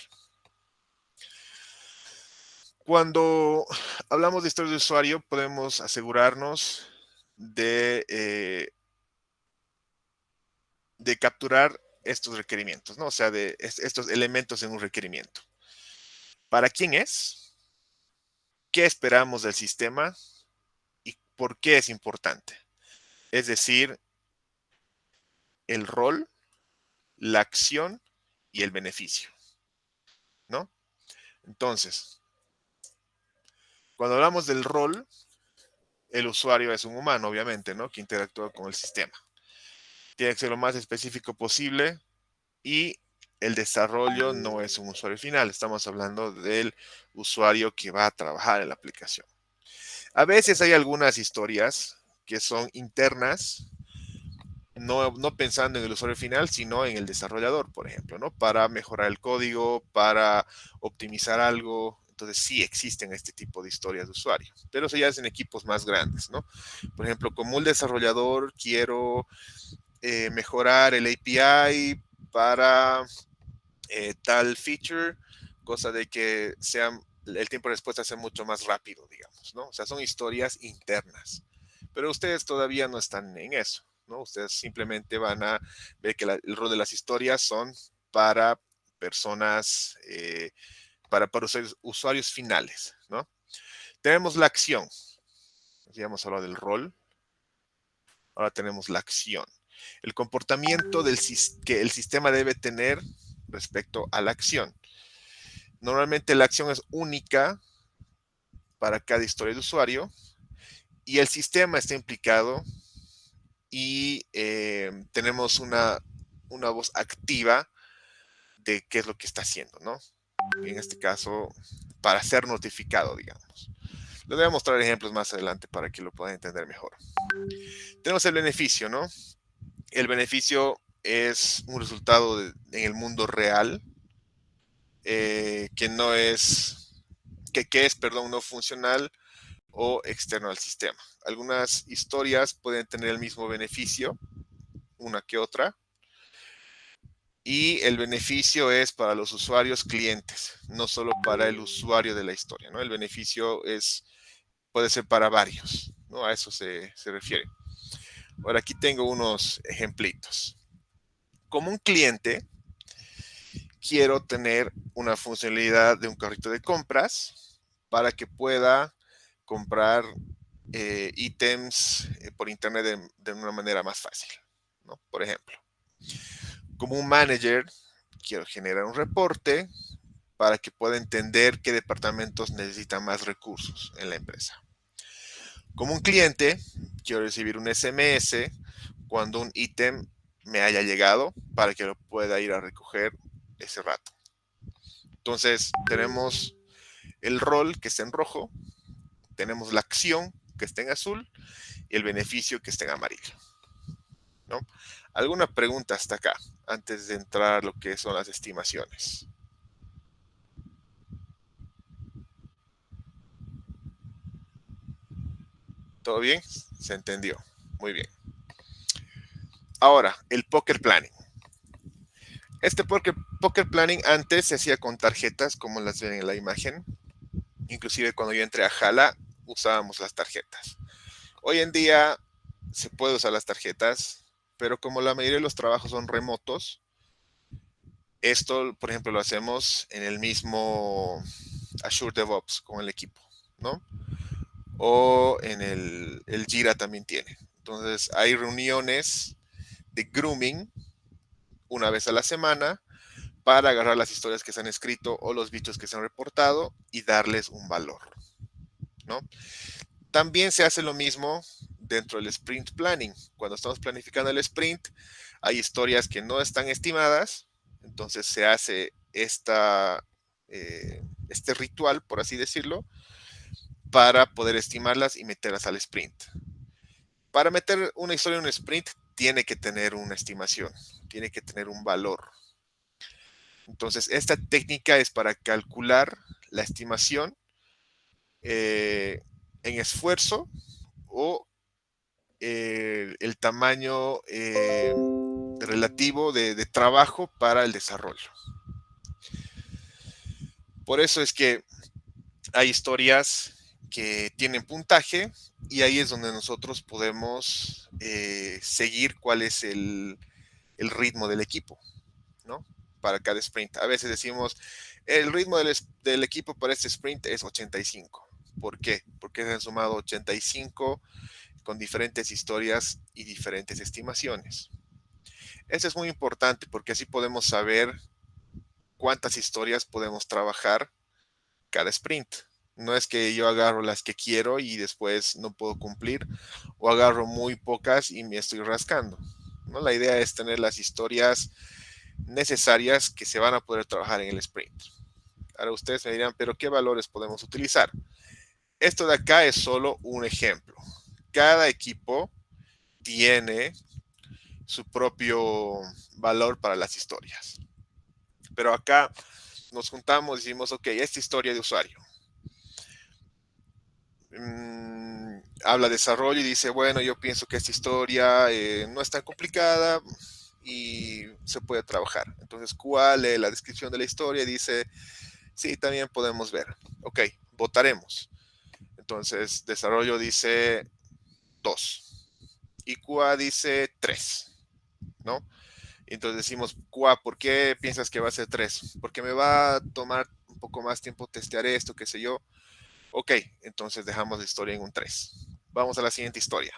Cuando hablamos de historia de usuario, podemos asegurarnos de capturar estos requerimientos, ¿no? O sea, de estos elementos en un requerimiento. ¿Para quién es? ¿Qué esperamos del sistema? ¿Y por qué es importante? Es decir, el rol, la acción y el beneficio, ¿no? Entonces, cuando hablamos del rol, el usuario es un humano, obviamente, ¿no? Que interactúa con el sistema. Tiene que ser lo más específico posible y el desarrollo no es un usuario final. Estamos hablando del usuario que va a trabajar en la aplicación. A veces hay algunas historias que son internas, no pensando en el usuario final, sino en el desarrollador, por ejemplo, ¿no? Para mejorar el código, para optimizar algo. Entonces sí existen este tipo de historias de usuario, pero eso ya es en equipos más grandes, ¿no? Por ejemplo, como un desarrollador quiero mejorar el API para tal feature, cosa de que el tiempo de respuesta sea mucho más rápido, digamos, ¿no? O sea, son historias internas, pero ustedes todavía no están en eso, ¿no? Ustedes simplemente van a ver que el rol de las historias son para personas, para usuarios finales, ¿no? Tenemos la acción. Ya hemos hablado del rol. Ahora tenemos la acción. El comportamiento que el sistema debe tener respecto a la acción. Normalmente la acción es única para cada historia de usuario y el sistema está implicado y tenemos una voz activa de qué es lo que está haciendo, ¿no? En este caso, para ser notificado, digamos. Les voy a mostrar ejemplos más adelante para que lo puedan entender mejor. Tenemos el beneficio, ¿no? El beneficio es un resultado en el mundo real que no es, que es, perdón, no funcional o externo al sistema. Algunas historias pueden tener el mismo beneficio, una que otra, y el beneficio es para los usuarios clientes, no solo para el usuario de la historia, ¿no? El beneficio puede ser para varios, ¿no? A eso se refiere. Ahora aquí tengo unos ejemplitos. Como un cliente, quiero tener una funcionalidad de un carrito de compras para que pueda comprar ítems por internet de una manera más fácil, ¿no? Por ejemplo, como un manager, quiero generar un reporte para que pueda entender qué departamentos necesitan más recursos en la empresa. Como un cliente, quiero recibir un SMS cuando un ítem me haya llegado para que lo pueda ir a recoger ese rato. Entonces, tenemos el rol que está en rojo, tenemos la acción que está en azul y el beneficio que está en amarillo, ¿no? ¿Alguna pregunta hasta acá antes de entrar a lo que son las estimaciones? ¿Todo bien? Se entendió. Muy bien. Ahora, el poker planning. Este poker Poker Planning antes se hacía con tarjetas, como las ven en la imagen. Inclusive cuando yo entré a Jala, usábamos las tarjetas. Hoy en día se puede usar las tarjetas, pero como la mayoría de los trabajos son remotos, esto, por ejemplo, lo hacemos en el mismo Azure DevOps con el equipo, ¿no? O en el Jira también tiene. Entonces, hay reuniones de grooming una vez a la semana para agarrar las historias que se han escrito o los bichos que se han reportado y darles un valor, ¿no? También se hace lo mismo dentro del sprint planning. Cuando estamos planificando el sprint, hay historias que no están estimadas, entonces se hace este ritual, por así decirlo, para poder estimarlas y meterlas al sprint. Para meter una historia en un sprint, tiene que tener una estimación, tiene que tener un valor. Entonces, esta técnica es para calcular la estimación en esfuerzo o el tamaño relativo de trabajo para el desarrollo. Por eso es que hay historias que tienen puntaje y ahí es donde nosotros podemos seguir cuál es el ritmo del equipo, ¿no? Para cada sprint. A veces decimos, el ritmo del equipo para este sprint es 85. ¿Por qué? Porque se han sumado 85 con diferentes historias y diferentes estimaciones. Eso es muy importante porque así podemos saber cuántas historias podemos trabajar cada sprint. No es que yo agarro las que quiero y después no puedo cumplir, o agarro muy pocas y me estoy rascando, ¿no? La idea es tener las historias necesarias que se van a poder trabajar en el sprint. Ahora ustedes me dirán, pero ¿qué valores podemos utilizar? Esto de acá es solo un ejemplo. Cada equipo tiene su propio valor para las historias. Pero acá nos juntamos y decimos, ok, esta historia de usuario. Habla de desarrollo y dice, bueno, yo pienso que esta historia no es tan complicada y se puede trabajar. Entonces, QA lee la descripción de la historia y dice, sí, también podemos ver. Ok, votaremos. Entonces, desarrollo dice 2 y QA dice 3, ¿no? Entonces decimos, QA, ¿por qué piensas que va a ser 3? Porque me va a tomar un poco más tiempo testear esto, qué sé yo. Ok, entonces dejamos la historia en un 3. Vamos a la siguiente historia.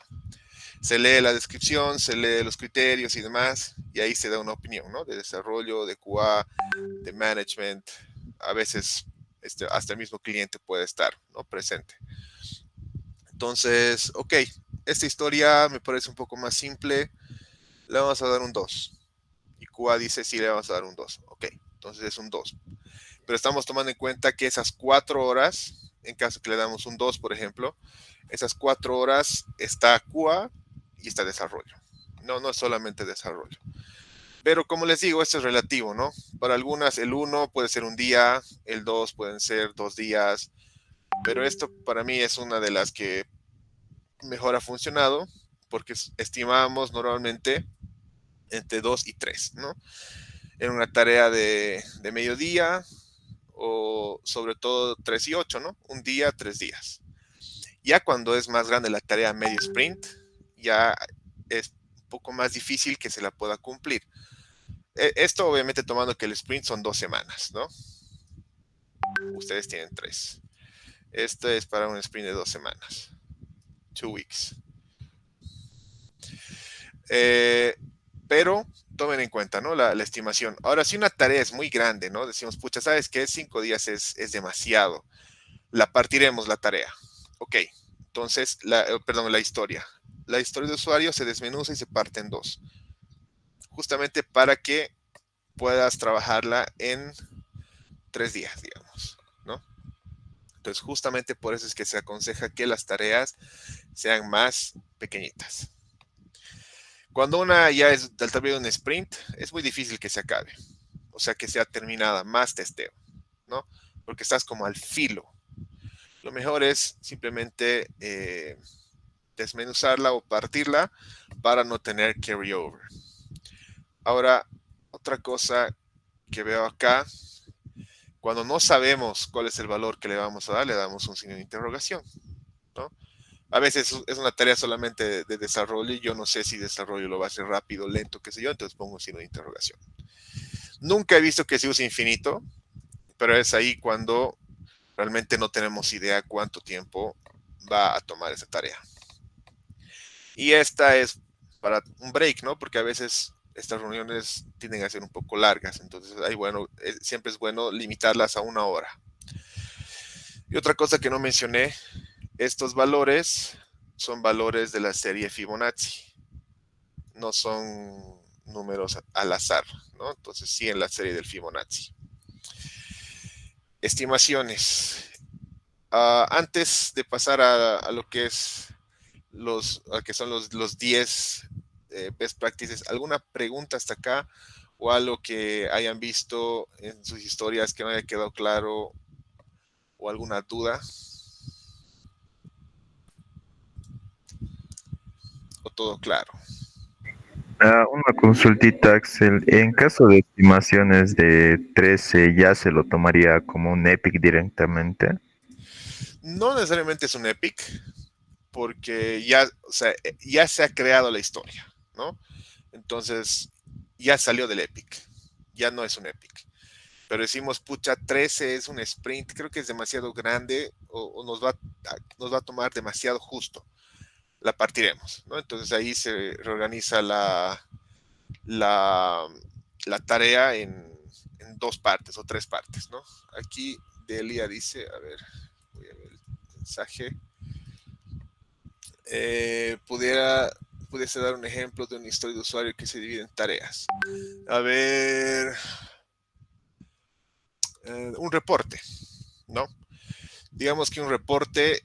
Se lee la descripción, se lee los criterios y demás, y ahí se da una opinión, ¿no? De desarrollo, de QA, de management. A veces hasta el mismo cliente puede estar, ¿no? Presente. Entonces, ok, esta historia me parece un poco más simple. Le vamos a dar un 2. Y QA dice, sí, le vamos a dar un 2. Ok, entonces es un 2. Pero estamos tomando en cuenta que esas 4 horas, en caso que le damos un 2, por ejemplo, esas 4 horas está QA y está desarrollo. No es solamente desarrollo. Pero como les digo, esto es relativo, ¿no? Para algunas el 1 puede ser un día, el 2 pueden ser 2 días, pero esto para mí es una de las que mejor ha funcionado porque estimamos normalmente entre 2 y 3, ¿no? En una tarea de mediodía o sobre todo 3 y 8, ¿no? Un día, 3 días. Ya cuando es más grande la tarea medio sprint, ya es un poco más difícil que se la pueda cumplir. Esto obviamente tomando que el sprint son 2 semanas, ¿no? Ustedes tienen 3. Esto es para un sprint de 2 semanas. 2 weeks. Pero tomen en cuenta, ¿no? La estimación. Ahora, si una tarea es muy grande, ¿no? Decimos, pucha, ¿sabes qué? 5 días es demasiado. La partiremos la tarea. Ok, entonces, la historia. La historia de usuario se desmenuza y se parte en 2. Justamente para que puedas trabajarla en 3 días, digamos, ¿no? Entonces, justamente por eso es que se aconseja que las tareas sean más pequeñitas. Cuando una ya es del tamaño de un sprint, es muy difícil que se acabe. O sea, que sea terminada, más testeo, ¿no? Porque estás como al filo. Lo mejor es simplemente desmenuzarla o partirla para no tener carryover. Ahora, otra cosa que veo acá, cuando no sabemos cuál es el valor que le vamos a dar, le damos un signo de interrogación, ¿no? A veces es una tarea solamente de desarrollo y yo no sé si desarrollo lo va a hacer rápido, lento, qué sé yo, entonces pongo un signo de interrogación. Nunca he visto que se use infinito, pero es ahí cuando realmente no tenemos idea cuánto tiempo va a tomar esa tarea. Y esta es para un break, ¿no? Porque a veces estas reuniones tienden a ser un poco largas, entonces siempre es bueno limitarlas a 1 hora. Y otra cosa que no mencioné, estos valores son valores de la serie Fibonacci, no son números al azar, ¿no? Entonces sí en la serie del Fibonacci. Estimaciones. Antes de pasar a lo que es que son los 10 best practices, ¿alguna pregunta hasta acá o algo que hayan visto en sus historias que no haya quedado claro o alguna duda? ¿O todo claro? Una consultita, Axel. En caso de estimaciones de 13, ¿ya se lo tomaría como un epic directamente? No necesariamente es un epic, porque ya, o sea, ya se ha creado la historia, ¿no? Entonces, ya salió del epic, ya no es un epic. Pero decimos, pucha, 13 es un sprint, creo que es demasiado grande o nos va a tomar demasiado justo. La partiremos, ¿no? Entonces ahí se reorganiza la, la tarea en 2 partes o 3 partes, ¿no? Aquí Delia dice, a ver, voy a ver el mensaje. Pudiese dar un ejemplo de una historia de usuario que se divide en tareas. A ver, un reporte, ¿no? Digamos que un reporte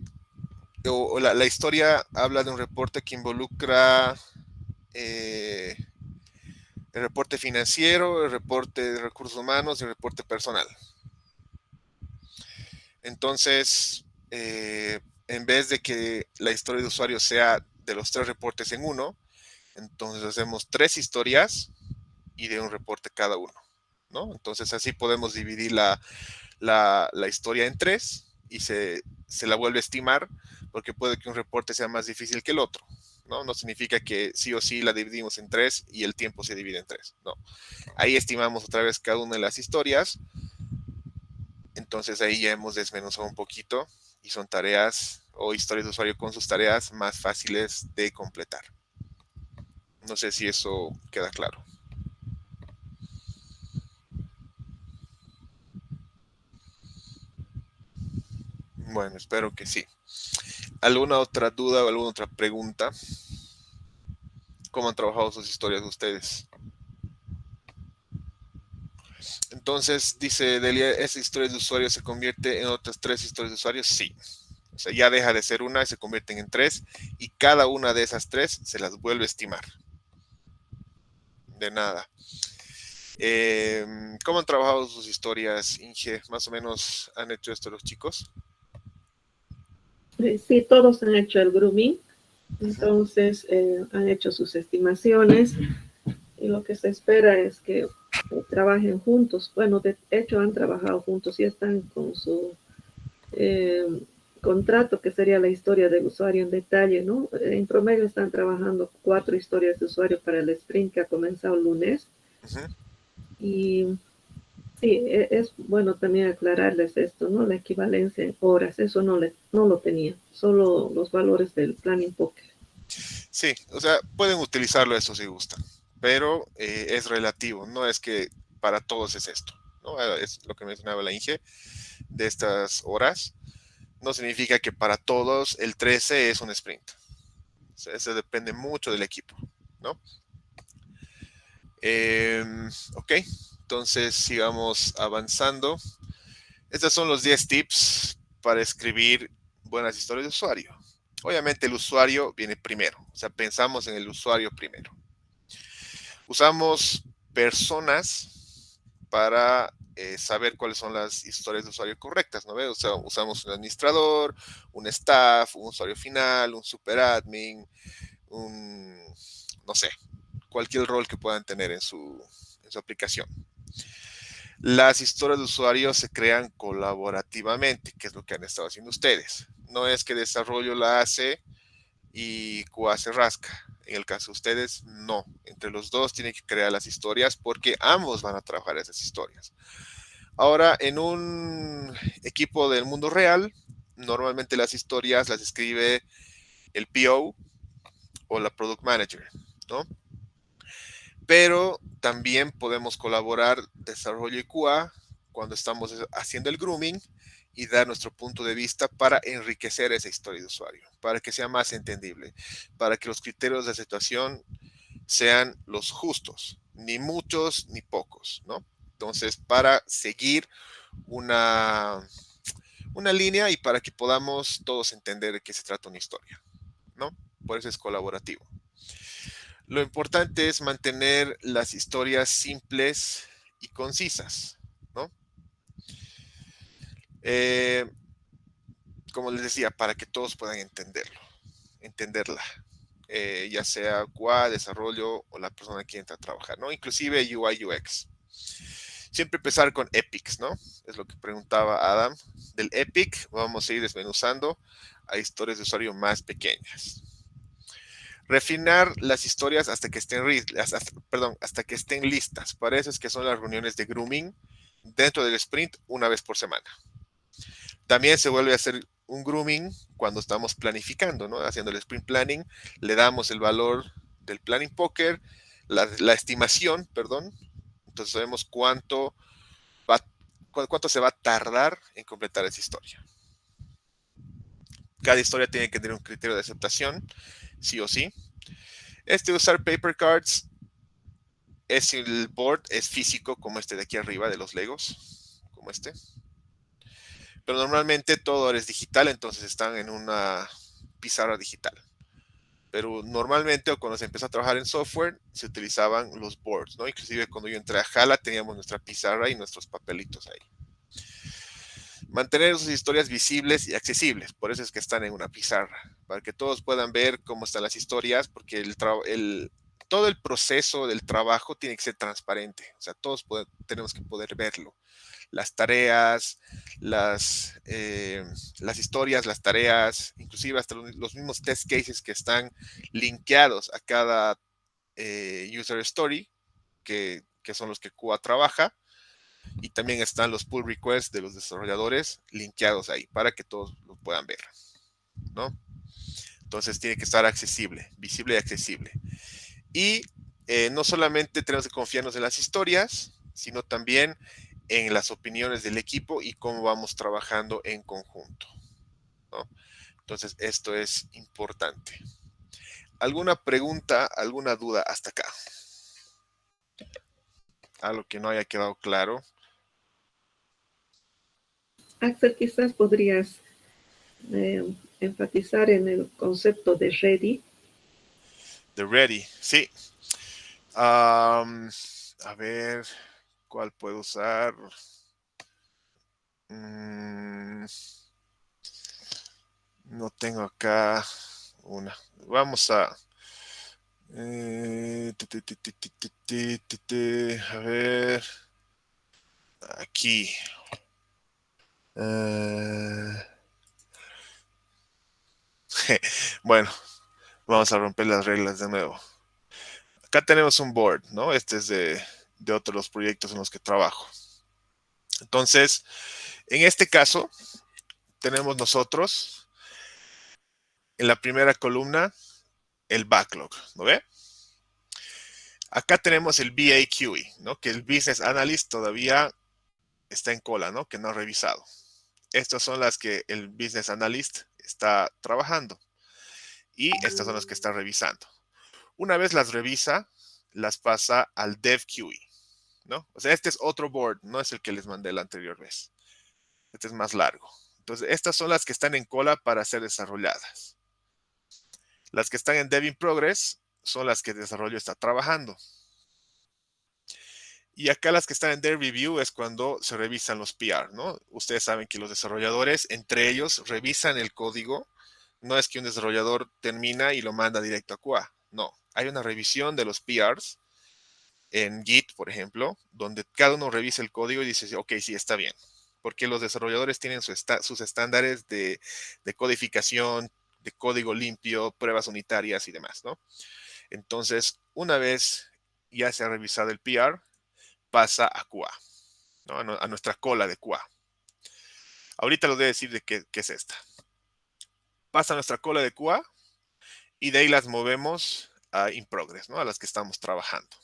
o la historia habla de un reporte que involucra el reporte financiero, el reporte de recursos humanos y el reporte personal. Entonces, en vez de que la historia de usuario sea de los 3 reportes en uno, entonces hacemos 3 historias y de un reporte cada uno, ¿no? Entonces así podemos dividir la historia en 3 y se la vuelve a estimar porque puede que un reporte sea más difícil que el otro, ¿no? No significa que sí o sí la dividimos en 3 y el tiempo se divide en 3, no. Ahí estimamos otra vez cada una de las historias, entonces ahí ya hemos desmenuzado un poquito y son tareas o historias de usuario con sus tareas más fáciles de completar. No sé si eso queda claro. Bueno, espero que sí. ¿Alguna otra duda o alguna otra pregunta? ¿Cómo han trabajado sus historias ustedes? Entonces, dice Delia, ¿esa historia de usuario se convierte en otras 3 historias de usuario? Sí. O sea, ya deja de ser una y se convierten en 3 y cada una de esas 3 se las vuelve a estimar. De nada. ¿Cómo han trabajado sus historias, Inge? ¿Más o menos han hecho esto los chicos? Sí, todos han hecho el grooming, entonces han hecho sus estimaciones y lo que se espera es que trabajen juntos. Bueno, de hecho han trabajado juntos y están con su contrato, que sería la historia del usuario en detalle, ¿no? En promedio están trabajando 4 historias de usuario para el sprint que ha comenzado el lunes. Y sí, es bueno también aclararles esto, ¿no? La equivalencia en horas, eso no lo tenía, solo los valores del planning poker. Sí, o sea, pueden utilizarlo eso si gustan, pero es relativo, no es que para todos es esto, ¿no? Es lo que mencionaba la Inge de estas horas. No significa que para todos el 13 es un sprint. O sea, eso depende mucho del equipo, ¿no? Ok, entonces sigamos avanzando. Estos son los 10 tips para escribir buenas historias de usuario. Obviamente el usuario viene primero, o sea, pensamos en el usuario primero. Usamos personas para saber cuáles son las historias de usuario correctas, ¿no? O sea, usamos un administrador, un staff, un usuario final, un super admin, no sé, cualquier rol que puedan tener en su aplicación. Las historias de usuario se crean colaborativamente, que es lo que han estado haciendo ustedes. No es que desarrollo la hace y QA se rasca. En el caso de ustedes, no. Entre los dos tienen que crear las historias porque ambos van a trabajar esas historias. Ahora, en un equipo del mundo real, normalmente las historias las escribe el PO o la Product Manager, ¿no? Pero también podemos colaborar desarrollo y QA cuando estamos haciendo el grooming y dar nuestro punto de vista para enriquecer esa historia de usuario, para que sea más entendible, para que los criterios de aceptación sean los justos, ni muchos ni pocos, ¿no? Entonces, para seguir una línea y para que podamos todos entender de qué se trata una historia, ¿no? Por eso es colaborativo. Lo importante es mantener las historias simples y concisas, ¿no? Como les decía, para que todos puedan entenderla, ya sea QA, desarrollo o la persona que entra a trabajar, ¿no? Inclusive UI, UX. Siempre empezar con epics, ¿no? Es lo que preguntaba Adam. Del epic vamos a ir desmenuzando a historias de usuario más pequeñas. Refinar las historias hasta que estén listas. Para eso es que son las reuniones de grooming dentro del sprint una vez por semana. También se vuelve a hacer un grooming cuando estamos planificando, ¿no? Haciendo el sprint planning, le damos el valor del planning poker, la estimación, perdón. Entonces sabemos cuánto se va a tardar en completar esa historia. Cada historia tiene que tener un criterio de aceptación, sí o sí. Usar paper cards es el board, es físico, como este de aquí arriba de los Legos, como este. Pero normalmente todo es digital, entonces están en una pizarra digital. Pero normalmente, o cuando se empezó a trabajar en software, se utilizaban los boards, ¿no? Inclusive cuando yo entré a Jala, teníamos nuestra pizarra y nuestros papelitos ahí. Mantener sus historias visibles y accesibles, por eso es que están en una pizarra, para que todos puedan ver cómo están las historias, porque todo el proceso del trabajo tiene que ser transparente, o sea, todos tenemos que poder verlo. Las tareas, las historias, las tareas, inclusive hasta los mismos test cases que están linkeados a cada user story, que son los que QA trabaja, y también están los pull requests de los desarrolladores linkeados ahí para que todos lo puedan ver, ¿no? Entonces tiene que estar accesible, visible y accesible. Y no solamente tenemos que confiarnos en las historias, sino también en las opiniones del equipo y cómo vamos trabajando en conjunto, ¿no? Entonces esto es importante. ¿Alguna pregunta, alguna duda hasta acá? Algo que no haya quedado claro. Axel, quizás podrías enfatizar en el concepto de ready. The ready, sí. A ver, ¿cuál puedo usar? No tengo acá una. Vamos a... a ver. Aquí. Bueno, vamos a romper las reglas de nuevo. Acá tenemos un board, ¿no? Este es de otros los proyectos en los que trabajo. Entonces, en este caso, tenemos nosotros en la primera columna el backlog, ¿no ve? Acá tenemos el BAQE, ¿no? Que el Business Analyst todavía está en cola, ¿no? Que no ha revisado. Estas son las que el Business Analyst está trabajando. Y estas son las que está revisando. Una vez las revisa, las pasa al DevQE, ¿no? O sea, este es otro board, no es el que les mandé la anterior vez. Este es más largo. Entonces, estas son las que están en cola para ser desarrolladas. Las que están en Dev in Progress son las que el desarrollo está trabajando. Y acá las que están en Dev Review es cuando se revisan los PR, ¿no? Ustedes saben que los desarrolladores, entre ellos, revisan el código. No es que un desarrollador termina y lo manda directo a QA. No, hay una revisión de los PRs en Git, por ejemplo, donde cada uno revisa el código y dice, ok, sí, está bien. Porque los desarrolladores tienen sus estándares de codificación, de código limpio, pruebas unitarias y demás, ¿no? Entonces, una vez ya se ha revisado el PR, pasa a QA, ¿no? A nuestra cola de QA. Ahorita les voy a decir de qué es esta. Pasa a nuestra cola de QA y de ahí las movemos a in progress, ¿no? A las que estamos trabajando.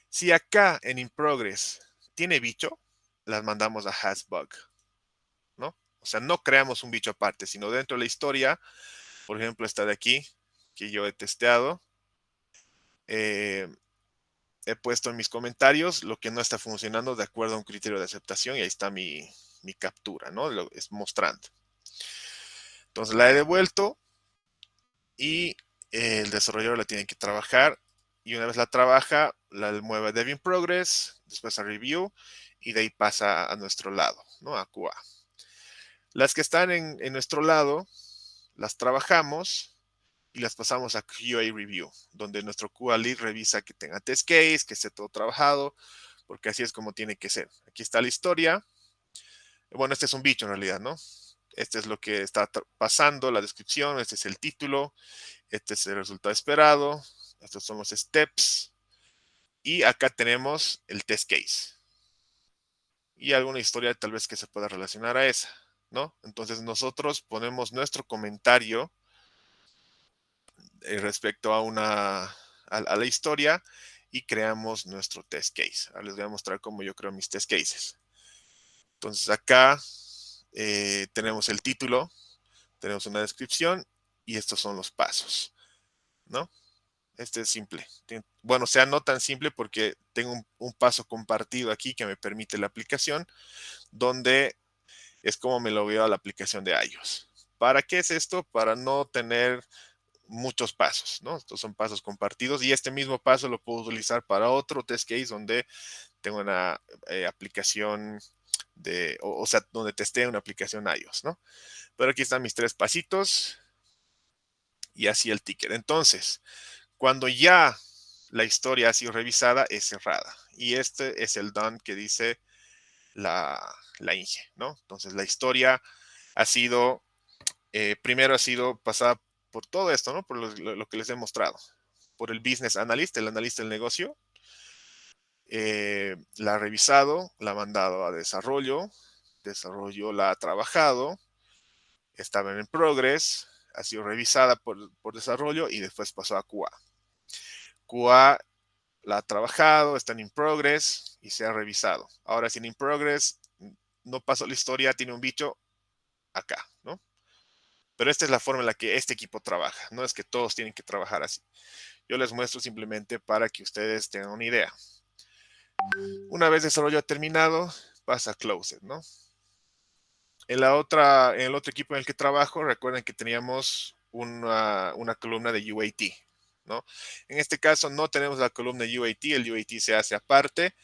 Si acá en in progress tiene bicho, las mandamos a hasbug, ¿no? O sea, no creamos un bicho aparte, sino dentro de la historia, por ejemplo, esta de aquí, que yo he testeado, he puesto en mis comentarios lo que no está funcionando de acuerdo a un criterio de aceptación y ahí está mi captura, ¿no? Es mostrando. Entonces la he devuelto y el desarrollador la tiene que trabajar y una vez la trabaja, la mueve a Dev in Progress, después a Review y de ahí pasa a nuestro lado, ¿no? A QA. Las que están en nuestro lado, las trabajamos y las pasamos a QA Review, donde nuestro QA Lead revisa que tenga test case, que esté todo trabajado, porque así es como tiene que ser. Aquí está la historia. Bueno, este es un bicho en realidad, ¿no? Este es lo que está pasando, la descripción, este es el título, este es el resultado esperado, estos son los steps, y acá tenemos el test case. Y alguna historia tal vez que se pueda relacionar a esa, ¿no? Entonces nosotros ponemos nuestro comentario respecto a la historia y creamos nuestro test case. Ahora les voy a mostrar cómo yo creo mis test cases. Entonces acá tenemos el título, tenemos una descripción y estos son los pasos, ¿no? Este es simple. Bueno, o sea, no tan simple porque tengo un paso compartido aquí que me permite la aplicación, donde es como me lo veo a la aplicación de iOS. ¿Para qué es esto? Para no tener muchos pasos, ¿no? Estos son pasos compartidos y este mismo paso lo puedo utilizar para otro test case donde tengo una aplicación o sea, donde testé una aplicación iOS, ¿no? Pero aquí están mis 3 pasitos y así el ticket. Entonces, cuando ya la historia ha sido revisada, es cerrada. Y este es el done que dice la Inge, ¿no? Entonces, la historia ha sido, primero ha sido pasada por todo esto, ¿no? Por lo que les he mostrado. Por el business analyst, el analista del negocio. La ha revisado, la ha mandado a desarrollo. Desarrollo la ha trabajado. Estaba en progress. Ha sido revisada por desarrollo y después pasó a QA. QA la ha trabajado, está en in progress y se ha revisado. Ahora, si en in progress no pasó la historia, tiene un bicho acá, ¿no? Pero esta es la forma en la que este equipo trabaja. No es que todos tienen que trabajar así. Yo les muestro simplemente para que ustedes tengan una idea. Una vez desarrollo terminado, pasa a closed, ¿no? En el otro equipo en el que trabajo, recuerden que teníamos una columna de UAT, ¿no? En este caso no tenemos la columna de UAT, el UAT se hace aparte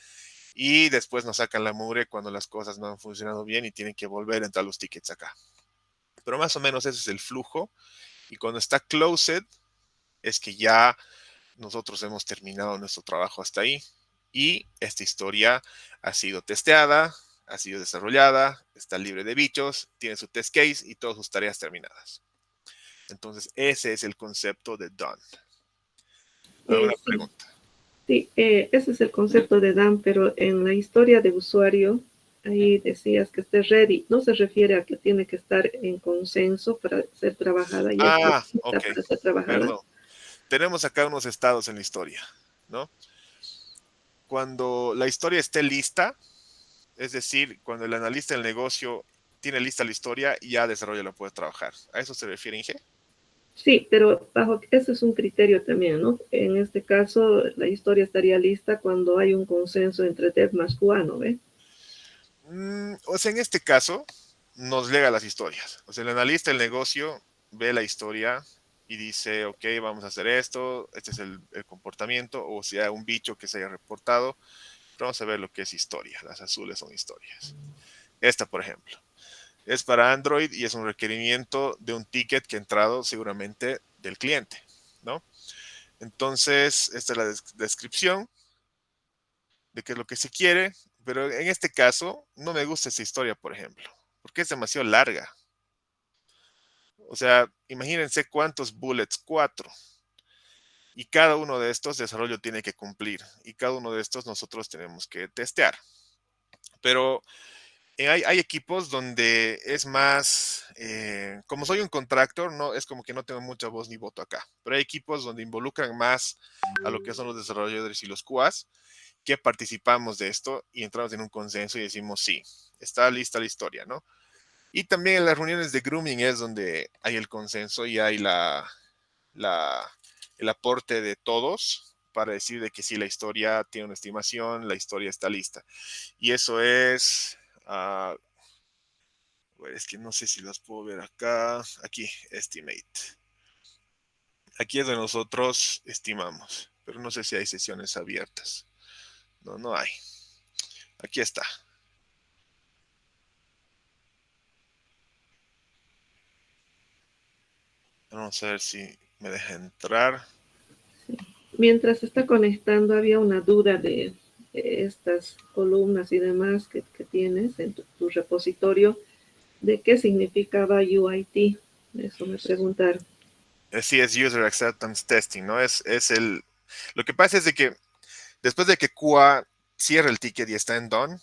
y después nos sacan la mugre cuando las cosas no han funcionado bien y tienen que volver a entrar los tickets acá. Pero más o menos ese es el flujo y cuando está closed es que ya nosotros hemos terminado nuestro trabajo hasta ahí y esta historia ha sido testeada, ha sido desarrollada, está libre de bichos, tiene su test case y todas sus tareas terminadas. Entonces, ese es el concepto de done. ¿Alguna Sí, pregunta? sí, ese es el concepto de done, pero en la historia de usuario, ahí decías que esté ready. No se refiere a que tiene que estar en consenso para ser trabajada, ya está lista Ok, para ser trabajada. perdón. Tenemos acá unos estados en la historia, ¿no? Cuando la historia esté lista, es decir, cuando el analista del negocio tiene lista la historia y ya desarrolla lo puede trabajar. ¿A eso se refiere, Inge? Sí, pero bajo ese es un criterio también, ¿no? En este caso, la historia estaría lista cuando hay un consenso entre dev más QA, ¿no ve? O sea, en este caso, nos lega las historias. O sea, el analista del negocio ve la historia y dice, ok, vamos a hacer esto, este es el comportamiento, o si hay un bicho que se haya reportado, vamos a ver lo que es historia. Las azules son historias. Esta, por ejemplo, es para Android y es un requerimiento de un ticket que ha entrado seguramente del cliente, ¿no? Entonces, esta es la descripción. de qué es lo que se quiere, pero en este caso no me gusta esa historia, por ejemplo, porque es demasiado larga. O sea, imagínense cuántos bullets, 4. Y cada uno de estos desarrollo tiene que cumplir. Y cada uno de estos nosotros tenemos que testear. Pero hay equipos donde es más, como soy un contractor, no, es como que no tengo mucha voz ni voto acá. Pero hay equipos donde involucran más a lo que son los desarrolladores y los QAs, que participamos de esto y entramos en un consenso y decimos, sí, está lista la historia, ¿no? Y también en las reuniones de grooming es donde hay el consenso y hay la, el aporte de todos para decir de que sí, la historia tiene una estimación, la historia está lista. Y eso es, es que no sé si las puedo ver acá, aquí, estimate. Aquí es donde nosotros estimamos, pero no sé si hay sesiones abiertas. No, no hay. Aquí está. Vamos a ver si me deja entrar. Mientras se está conectando, había una duda de estas columnas y demás que tienes en tu repositorio, de qué significaba UIT. Eso me preguntaron. Sí, es User Acceptance Testing, ¿no? Lo que pasa es de que después de que QA cierra el ticket y está en done,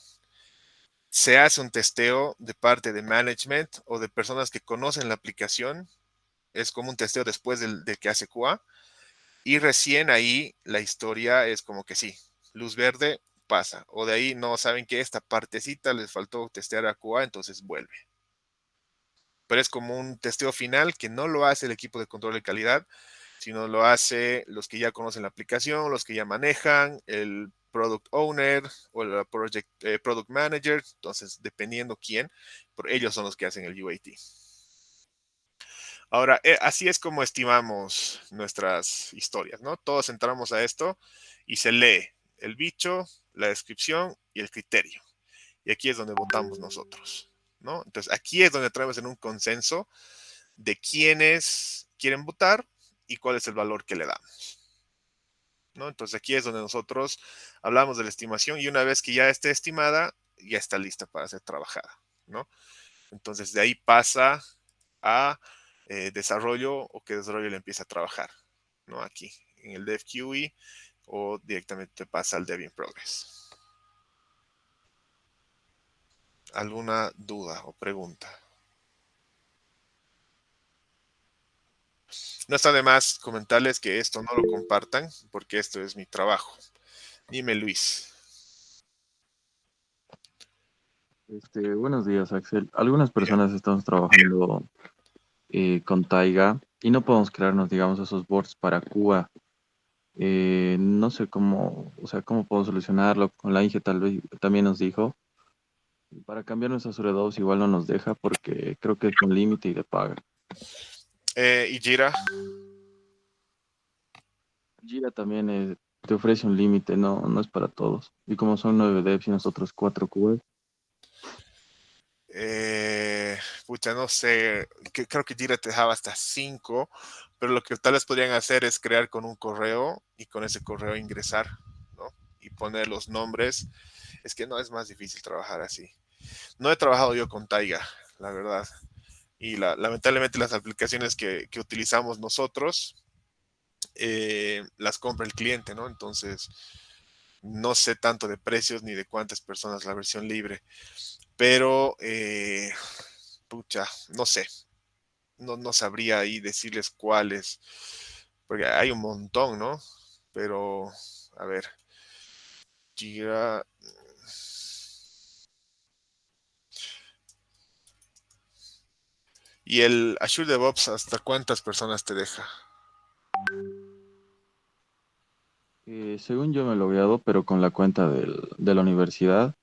se hace un testeo de parte de management o de personas que conocen la aplicación. Es como un testeo después del que hace QA. Y recién ahí la historia es como que sí, luz verde pasa. O de ahí no saben que esta partecita les faltó testear a QA, entonces vuelve. Pero es como un testeo final que no lo hace el equipo de control de calidad, sino lo hace los que ya conocen la aplicación, los que ya manejan, el product owner o el product manager. Entonces, dependiendo quién, pero ellos son los que hacen el UAT. Ahora, así es como estimamos nuestras historias, ¿no? Todos entramos a esto y se lee el bicho, la descripción y el criterio. Y aquí es donde votamos nosotros, ¿no? Entonces, aquí es donde traemos en un consenso de quiénes quieren votar y cuál es el valor que le damos, ¿no? Entonces, aquí es donde nosotros hablamos de la estimación y una vez que ya esté estimada, ya está lista para ser trabajada, ¿no? Entonces, de ahí pasa a desarrollo o que desarrollo le empieza a trabajar, ¿no? Aquí, en el Dev QE o directamente pasa al Dev in Progress. ¿Alguna duda o pregunta? No está de más comentarles que esto no lo compartan porque esto es mi trabajo. Dime, Luis. Buenos días, Axel. Algunas Bien. personas estamos trabajando con Taiga y no podemos crearnos, digamos, esos boards para Cuba. No sé cómo, o sea, cómo puedo solucionarlo. Con la Inge tal vez también nos dijo. Para cambiar nuestra Azure DevOps igual no nos deja porque creo que es con límite y de paga. ¿Y Jira? Jira también te ofrece un límite, no es para todos. Y como son 9 devs y nosotros 4 QA, Pucha, no sé, creo que Jira te dejaba hasta 5, pero lo que tal vez podrían hacer es crear con un correo y con ese correo ingresar, ¿no? Y poner los nombres. Es que no es más difícil trabajar así. No he trabajado yo con Taiga, la verdad. Y lamentablemente las aplicaciones que utilizamos nosotros las compra el cliente, ¿no? Entonces, no sé tanto de precios ni de cuántas personas la versión libre, pero, pucha, no sé, no sabría ahí decirles cuáles, porque hay un montón, ¿no? Pero, a ver, Gira. ¿Y el Azure DevOps hasta cuántas personas te deja? según yo me he logueado, pero con la cuenta de la universidad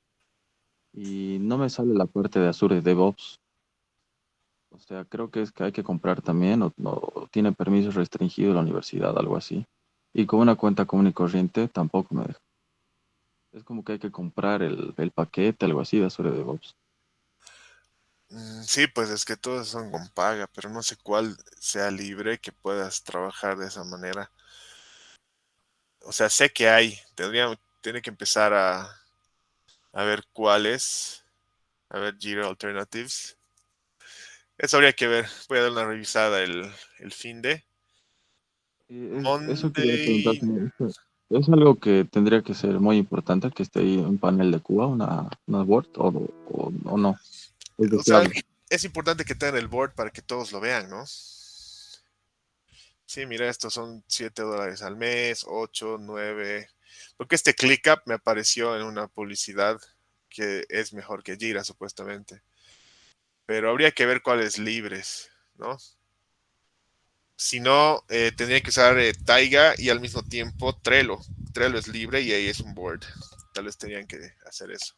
y no me sale la parte de Azure DevOps. O sea, creo que es que hay que comprar también, o no tiene permiso restringido la universidad, algo así. Y con una cuenta común y corriente tampoco me deja. Es como que hay que comprar el paquete, algo así de Azure DevOps. Sí, pues es que todos son con paga, pero no sé cuál sea libre que puedas trabajar de esa manera. O sea, sé que hay, tiene que empezar a ver cuáles. A ver, Jira Alternatives. Eso habría que ver. Voy a dar una revisada el fin de. Eso quería Monday. preguntarte. ¿Es algo que tendría que ser muy importante que esté ahí un panel de Cuba, una Word o no? Es O sea, deseable. es importante que tengan el board para que todos lo vean, ¿no? Sí, mira, estos son $7 al mes, 8, 9. Porque este ClickUp me apareció en una publicidad que es mejor que Jira, supuestamente. Pero habría que ver cuáles libres, ¿no? Si no, tendría que usar Taiga y al mismo tiempo Trello. Trello es libre y ahí es un board. Tal vez tenían que hacer eso.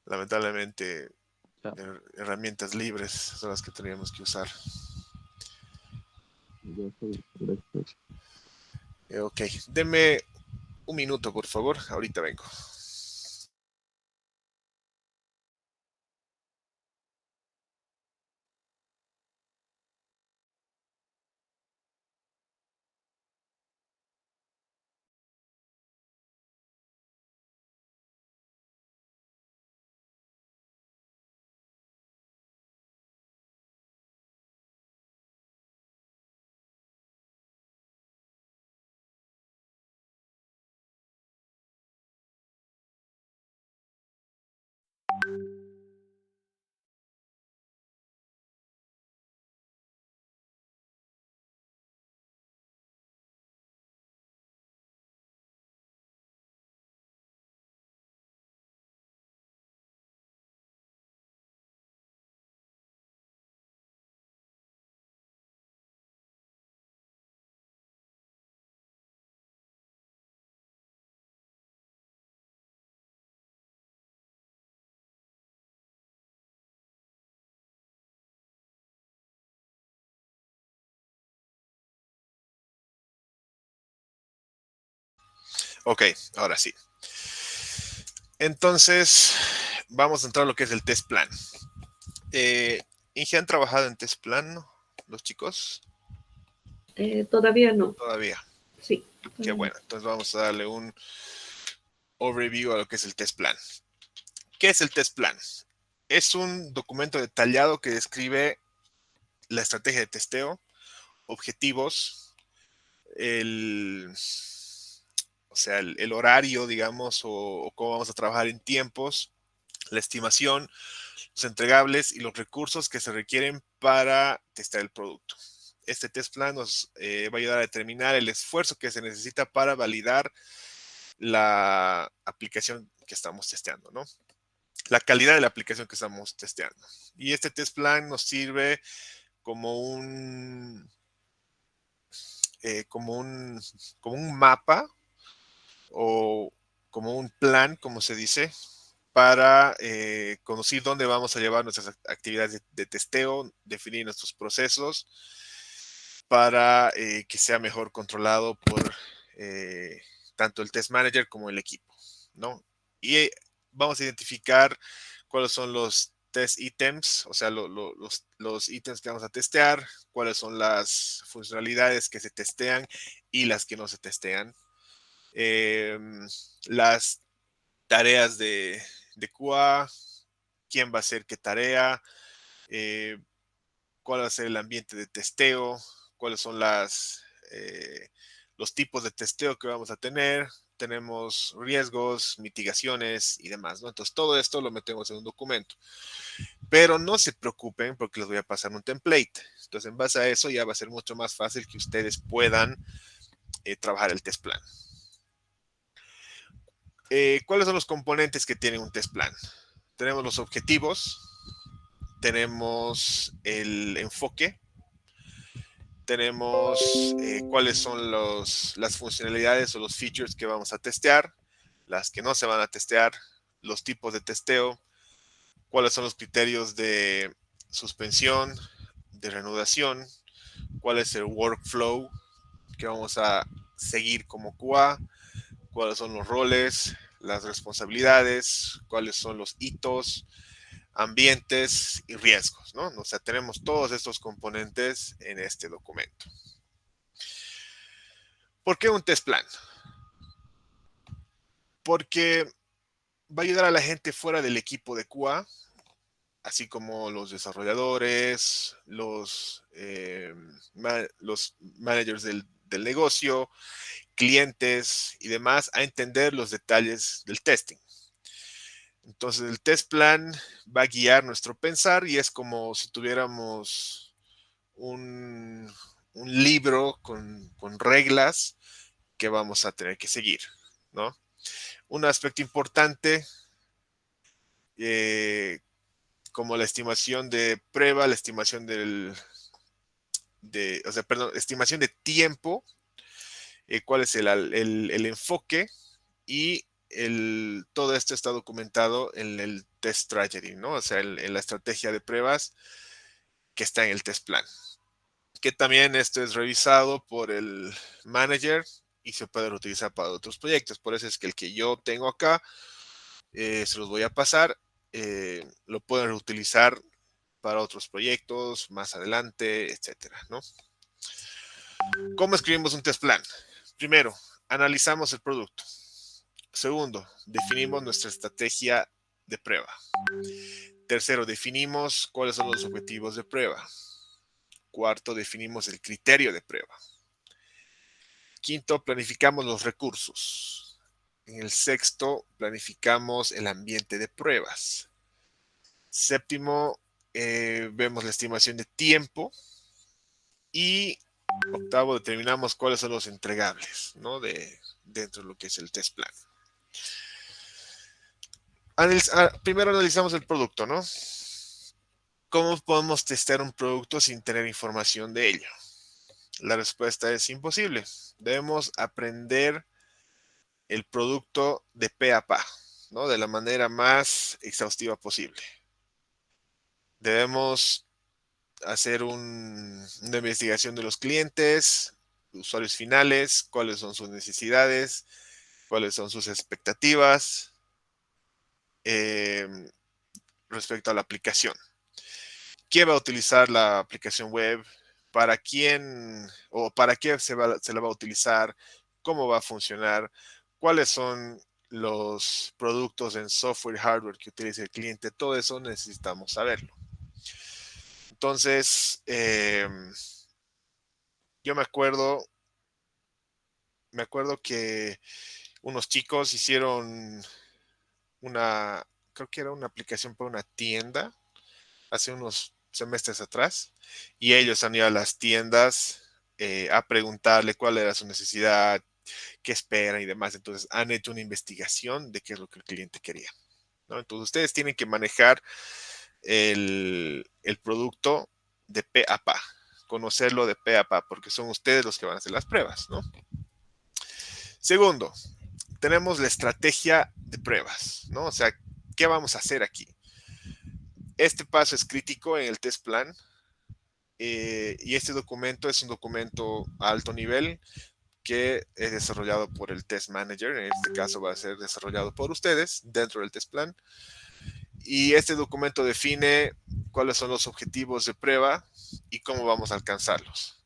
Lamentablemente, Ya, herramientas libres son las que teníamos que usar. ya estoy sobre esto. Ok, deme un minuto, por favor. Ahorita vengo. Ok, ahora sí. Entonces, vamos a entrar a lo que es el test plan. ¿Inge han trabajado en test plan los chicos? Todavía no. Todavía. Sí. Qué bueno. Entonces vamos a darle un overview a lo que es el test plan. ¿Qué es el test plan? Es un documento detallado que describe la estrategia de testeo, objetivos, o sea, el horario, digamos, o cómo vamos a trabajar en tiempos, la estimación, los entregables y los recursos que se requieren para testar el producto. Este test plan nos va a ayudar a determinar el esfuerzo que se necesita para validar la aplicación que estamos testeando, ¿no? La calidad de la aplicación que estamos testeando. Y este test plan nos sirve como un, eh, como un, como un mapa o como un plan, como se dice, para conocer dónde vamos a llevar nuestras actividades de testeo, definir nuestros procesos para que sea mejor controlado por tanto el test manager como el equipo, ¿no? Y vamos a identificar cuáles son los test items, o sea, los ítems que vamos a testear, cuáles son las funcionalidades que se testean y las que no se testean, eh, las tareas de QA, quién va a hacer qué tarea, eh, cuál va a ser el ambiente de testeo, cuáles son los tipos de testeo que vamos a tener, tenemos riesgos, mitigaciones y demás, ¿no? Entonces todo esto lo metemos en un documento. Pero no se preocupen porque les voy a pasar un template. Entonces en base a eso ya va a ser mucho más fácil que ustedes puedan trabajar el test plan. ¿Cuáles son los componentes que tiene un test plan? Tenemos los objetivos, tenemos el enfoque, tenemos cuáles son las funcionalidades o los features que vamos a testear, las que no se van a testear, los tipos de testeo, cuáles son los criterios de suspensión, de reanudación, cuál es el workflow que vamos a seguir como QA, cuáles son los roles, las responsabilidades, cuáles son los hitos, ambientes y riesgos, ¿no? O sea, tenemos todos estos componentes en este documento. ¿Por qué un test plan? porque va a ayudar a la gente fuera del equipo de QA, así como los desarrolladores, los managers del negocio, clientes y demás, a entender los detalles del testing. Entonces el test plan va a guiar nuestro pensar y es como si tuviéramos un libro con reglas que vamos a tener que seguir, ¿no? Un aspecto importante, como la estimación de prueba, la estimación estimación de tiempo, cuál es el enfoque y todo esto está documentado en el test strategy, ¿no? O sea, en la estrategia de pruebas que está en el test plan. Que también esto es revisado por el manager y se puede reutilizar para otros proyectos. Por eso es que el que yo tengo acá, se los voy a pasar, lo pueden reutilizar para otros proyectos más adelante, etcétera, ¿no? ¿Cómo escribimos un test plan? Primero, analizamos el producto. Segundo, definimos nuestra estrategia de prueba. Tercero, definimos cuáles son los objetivos de prueba. Cuarto, definimos el criterio de prueba. Quinto, planificamos los recursos. En el sexto, planificamos el ambiente de pruebas. Séptimo, vemos la estimación de tiempo. Y octavo, determinamos cuáles son los entregables, ¿no? Dentro de lo que es el test plan. Primero analizamos el producto, ¿no? ¿Cómo podemos testear un producto sin tener información de ello? La respuesta es imposible. Debemos aprender el producto de pe a pa, ¿no? De la manera más exhaustiva posible. Debemos hacer una investigación de los clientes, usuarios finales, cuáles son sus necesidades, cuáles son sus expectativas respecto a la aplicación. ¿Quién va a utilizar la aplicación web? ¿Para quién o para qué se la va a utilizar? ¿Cómo va a funcionar? ¿Cuáles son los productos en software y hardware que utiliza el cliente? Todo eso necesitamos saberlo. Entonces, yo me acuerdo que unos chicos hicieron creo que era una aplicación para una tienda hace unos semestres atrás, y ellos han ido a las tiendas a preguntarle cuál era su necesidad, qué esperan y demás. Entonces han hecho una investigación de qué es lo que el cliente quería, ¿no? Entonces ustedes tienen que manejar el producto de pe a pa, conocerlo de pe a pa, porque son ustedes los que van a hacer las pruebas, ¿no? Segundo, tenemos la estrategia de pruebas, ¿no? O sea, ¿qué vamos a hacer aquí? Este paso es crítico en el test plan, y este documento es un documento a alto nivel que es desarrollado por el test manager. En este caso va a ser desarrollado por ustedes dentro del test plan. Y este documento define cuáles son los objetivos de prueba y cómo vamos a alcanzarlos.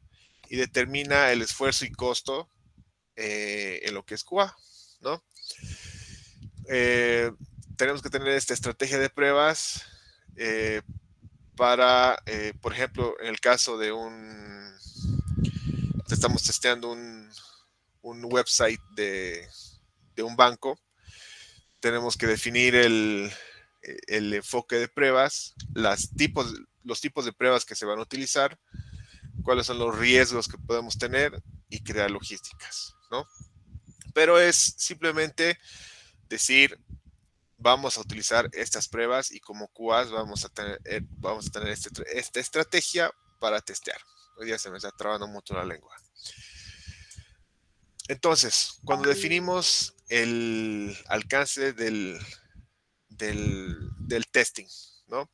Y determina el esfuerzo y costo en lo que es QA, ¿no? Tenemos que tener esta estrategia de pruebas para, por ejemplo, en el caso de estamos testeando un website de un banco, tenemos que definir el enfoque de pruebas, los tipos de pruebas que se van a utilizar, cuáles son los riesgos que podemos tener y crear logísticas, ¿no? Pero es simplemente decir, vamos a utilizar estas pruebas y como QAs vamos a tener esta estrategia para testear. Hoy día se me está trabando mucho la lengua. Entonces, cuando definimos el alcance del testing, ¿no?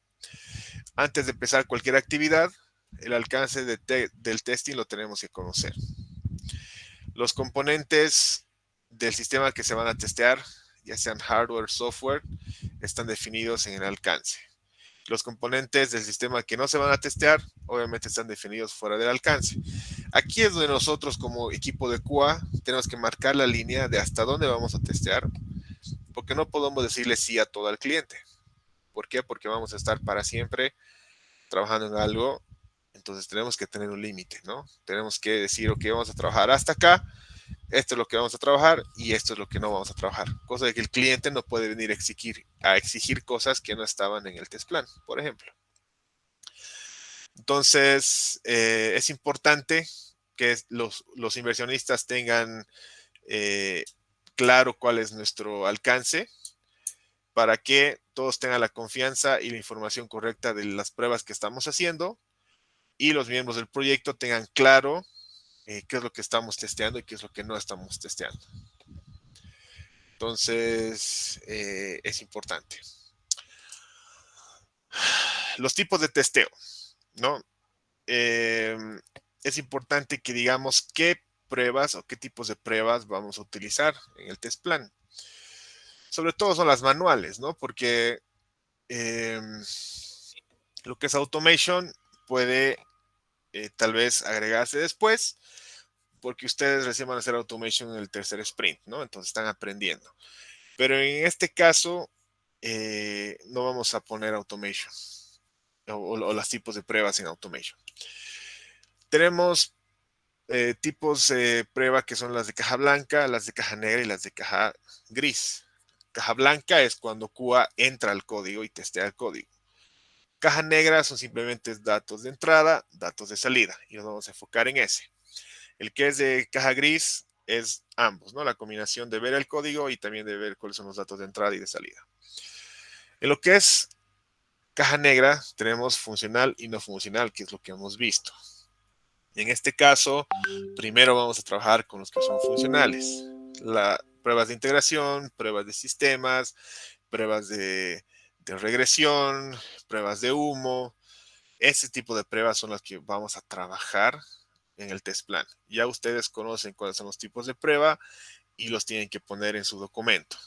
Antes de empezar cualquier actividad, el alcance del testing lo tenemos que conocer. Los componentes del sistema que se van a testear, ya sean hardware, software, están definidos en el alcance. Los componentes del sistema que no se van a testear, obviamente están definidos fuera del alcance. Aquí es donde nosotros como equipo de QA tenemos que marcar la línea de hasta dónde vamos a testear porque no podemos decirle sí a todo al cliente. ¿Por qué? Porque vamos a estar para siempre trabajando en algo, entonces tenemos que tener un límite, ¿no? Tenemos que decir, ok, vamos a trabajar hasta acá, esto es lo que vamos a trabajar y esto es lo que no vamos a trabajar. Cosa de que el cliente no puede venir a exigir cosas que no estaban en el test plan, por ejemplo. Entonces, es importante que los inversionistas tengan claro cuál es nuestro alcance para que todos tengan la confianza y la información correcta de las pruebas que estamos haciendo y los miembros del proyecto tengan claro qué es lo que estamos testeando y qué es lo que no estamos testeando. Entonces, es importante. Los tipos de testeo, ¿no? Es importante que digamos qué pruebas o qué tipos de pruebas vamos a utilizar en el test plan. Sobre todo son las manuales, ¿no? Porque lo que es automation puede tal vez agregarse después, porque ustedes recién van a hacer automation en el tercer sprint, ¿no? Entonces están aprendiendo. Pero en este caso, no vamos a poner automation o los tipos de pruebas en automation. Tenemos tipos de prueba que son las de caja blanca, las de caja negra y las de caja gris. Caja blanca es cuando QA entra al código y testea el código. Caja negra son simplemente datos de entrada, datos de salida, y nos vamos a enfocar en ese. El que es de caja gris es ambos, ¿no? La combinación de ver el código y también de ver cuáles son los datos de entrada y de salida. En lo que es caja negra, tenemos funcional y no funcional, que es lo que hemos visto. En este caso, primero vamos a trabajar con los que son funcionales. Pruebas de integración, pruebas de sistemas, pruebas de regresión, pruebas de humo. Ese tipo de pruebas son las que vamos a trabajar en el test plan. Ya ustedes conocen cuáles son los tipos de prueba y los tienen que poner en su documento.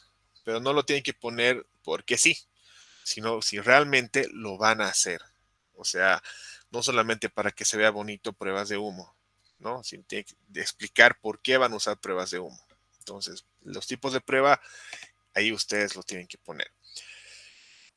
Pero no lo tienen que poner porque sí, sino si realmente lo van a hacer. O sea, no solamente para que se vea bonito pruebas de humo, ¿no? Sino tienen que explicar por qué van a usar pruebas de humo. Entonces, los tipos de prueba, ahí ustedes lo tienen que poner.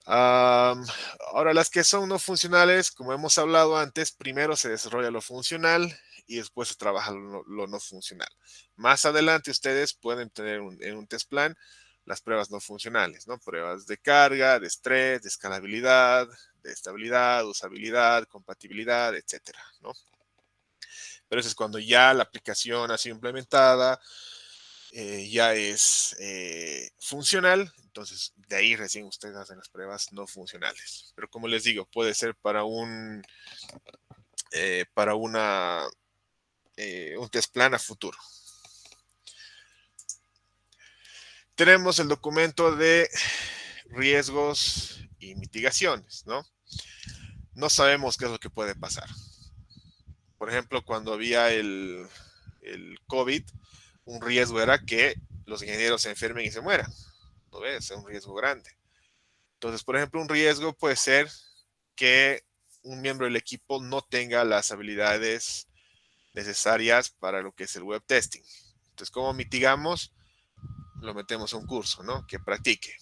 Ahora, las que son no funcionales, como hemos hablado antes, primero se desarrolla lo funcional y después se trabaja lo no funcional. Más adelante ustedes pueden tener en un test plan las pruebas no funcionales, ¿no? Pruebas de carga, de estrés, de escalabilidad, de estabilidad, usabilidad, compatibilidad, etcétera, ¿no? Pero eso es cuando ya la aplicación ha sido implementada, ya es funcional, entonces de ahí recién ustedes hacen las pruebas no funcionales. Pero como les digo, puede ser para un test plan a futuro. Tenemos el documento de riesgos y mitigaciones, ¿no? No sabemos qué es lo que puede pasar. Por ejemplo, cuando había el COVID, un riesgo era que los ingenieros se enfermen y se mueran. ¿No ves? Es un riesgo grande. Entonces, por ejemplo, un riesgo puede ser que un miembro del equipo no tenga las habilidades necesarias para lo que es el web testing. Entonces, ¿cómo mitigamos? Lo metemos a un curso, ¿no? Que practique.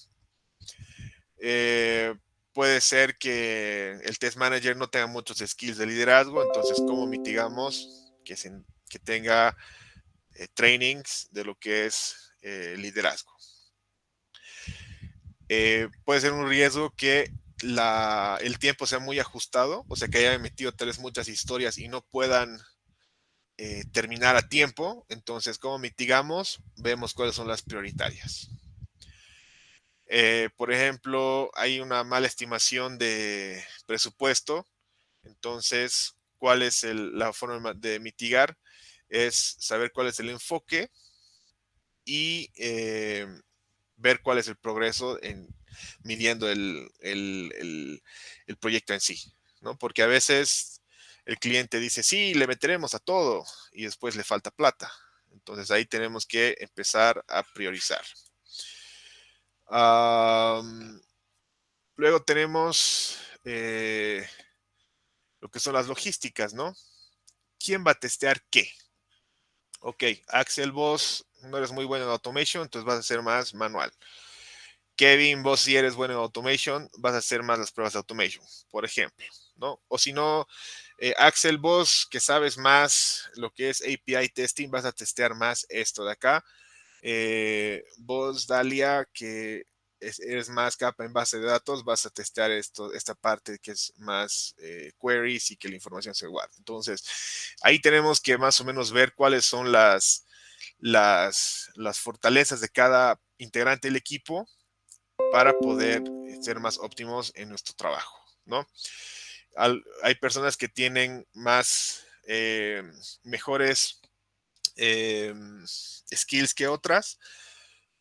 Puede ser que el test manager no tenga muchos skills de liderazgo, entonces, ¿cómo mitigamos que tenga trainings de lo que es liderazgo? Puede ser un riesgo que el tiempo sea muy ajustado, o sea que hayan metido tal vez muchas historias y no puedan terminar a tiempo. Entonces, ¿cómo mitigamos? Vemos cuáles son las prioritarias. Por ejemplo, hay una mala estimación de presupuesto. Entonces, ¿cuál es la forma de mitigar? Es saber cuál es el enfoque y ver cuál es el progreso midiendo el proyecto en sí, ¿no? Porque a veces el cliente dice, sí, le meteremos a todo y después le falta plata. Entonces ahí tenemos que empezar a priorizar. Luego tenemos lo que son las logísticas, ¿no? ¿Quién va a testear qué? Ok, Axel, vos no eres muy bueno en automation, entonces vas a ser más manual. Kevin, vos si eres bueno en automation, vas a hacer más las pruebas de automation, por ejemplo, ¿no? O si no, Axel, vos que sabes más lo que es API testing, vas a testear más esto de acá. Vos, Dalia, que eres más capa en base de datos, vas a testear esta parte que es más queries y que la información se guarde. Entonces, ahí tenemos que más o menos ver cuáles son las fortalezas de cada integrante del equipo para poder ser más óptimos en nuestro trabajo, ¿no? Hay personas que tienen más, mejores skills que otras,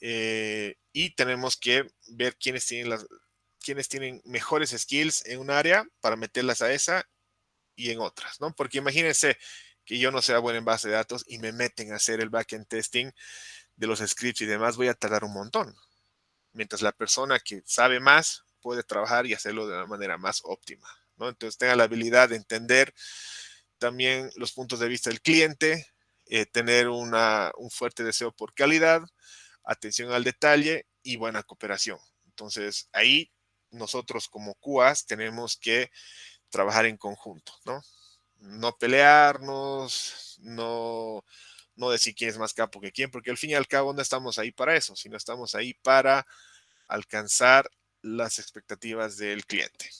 y tenemos que ver quiénes tienen mejores skills en un área para meterlas a esa y en otras, ¿no? Porque imagínense que yo no sea bueno en base de datos y me meten a hacer el backend testing de los scripts y demás, voy a tardar un montón. Mientras la persona que sabe más puede trabajar y hacerlo de la manera más óptima, ¿no? Entonces tenga la habilidad de entender también los puntos de vista del cliente, tener un fuerte deseo por calidad, atención al detalle y buena cooperación. Entonces ahí nosotros como QAs tenemos que trabajar en conjunto, ¿no? No pelearnos, no decir quién es más capo que quién, porque al fin y al cabo no estamos ahí para eso, sino estamos ahí para alcanzar las expectativas del cliente.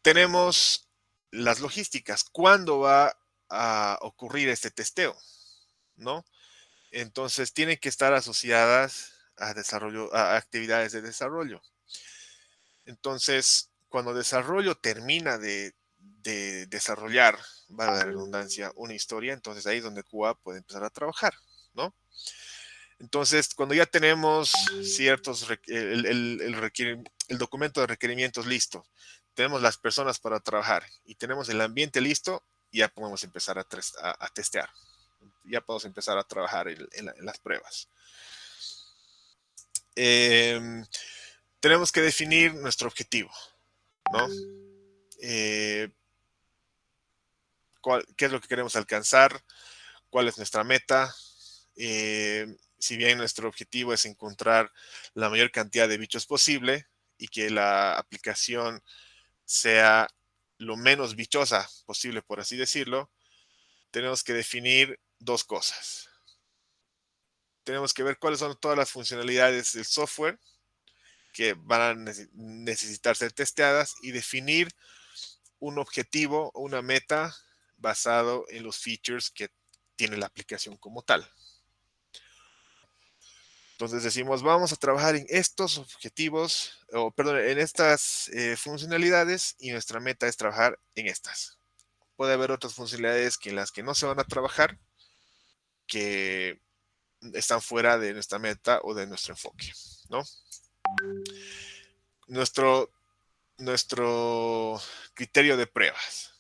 Tenemos las logísticas. ¿Cuándo va a ocurrir este testeo? ¿No? Entonces tienen que estar asociadas a actividades de desarrollo. Entonces, cuando desarrollo termina de desarrollar, va a la redundancia, una historia, entonces ahí es donde QA puede empezar a trabajar, ¿no? Entonces, cuando ya tenemos ciertos, el documento de requerimientos listo, tenemos las personas para trabajar y tenemos el ambiente listo, ya podemos empezar a testear. Ya podemos empezar a trabajar en las pruebas. Tenemos que definir nuestro objetivo, ¿no? ¿Qué es lo que queremos alcanzar? ¿Cuál es nuestra meta? Si bien nuestro objetivo es encontrar la mayor cantidad de bichos posible y que la aplicación sea lo menos bichosa posible, por así decirlo, tenemos que definir dos cosas. Tenemos que ver cuáles son todas las funcionalidades del software que van a necesitar ser testeadas y definir un objetivo o una meta basado en los features que tiene la aplicación como tal. Entonces decimos, vamos a trabajar en estos objetivos, en estas funcionalidades y nuestra meta es trabajar en estas. Puede haber otras funcionalidades en las que no se van a trabajar, que están fuera de nuestra meta o de nuestro enfoque, ¿no? Nuestro criterio de pruebas.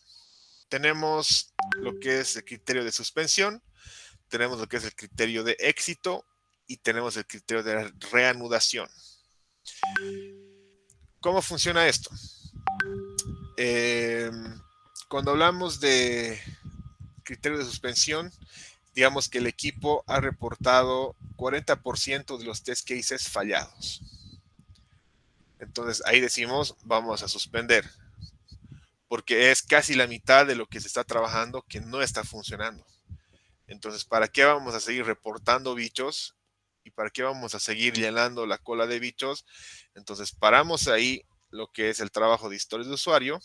Tenemos lo que es el criterio de suspensión, tenemos lo que es el criterio de éxito y tenemos el criterio de reanudación. ¿Cómo funciona esto? Cuando hablamos de criterio de suspensión, digamos que el equipo ha reportado 40% de los test cases fallados. Entonces ahí decimos, vamos a suspender, porque es casi la mitad de lo que se está trabajando que no está funcionando. Entonces, ¿para qué vamos a seguir reportando bichos? ¿Y para qué vamos a seguir llenando la cola de bichos? Entonces, paramos ahí lo que es el trabajo de historias de usuario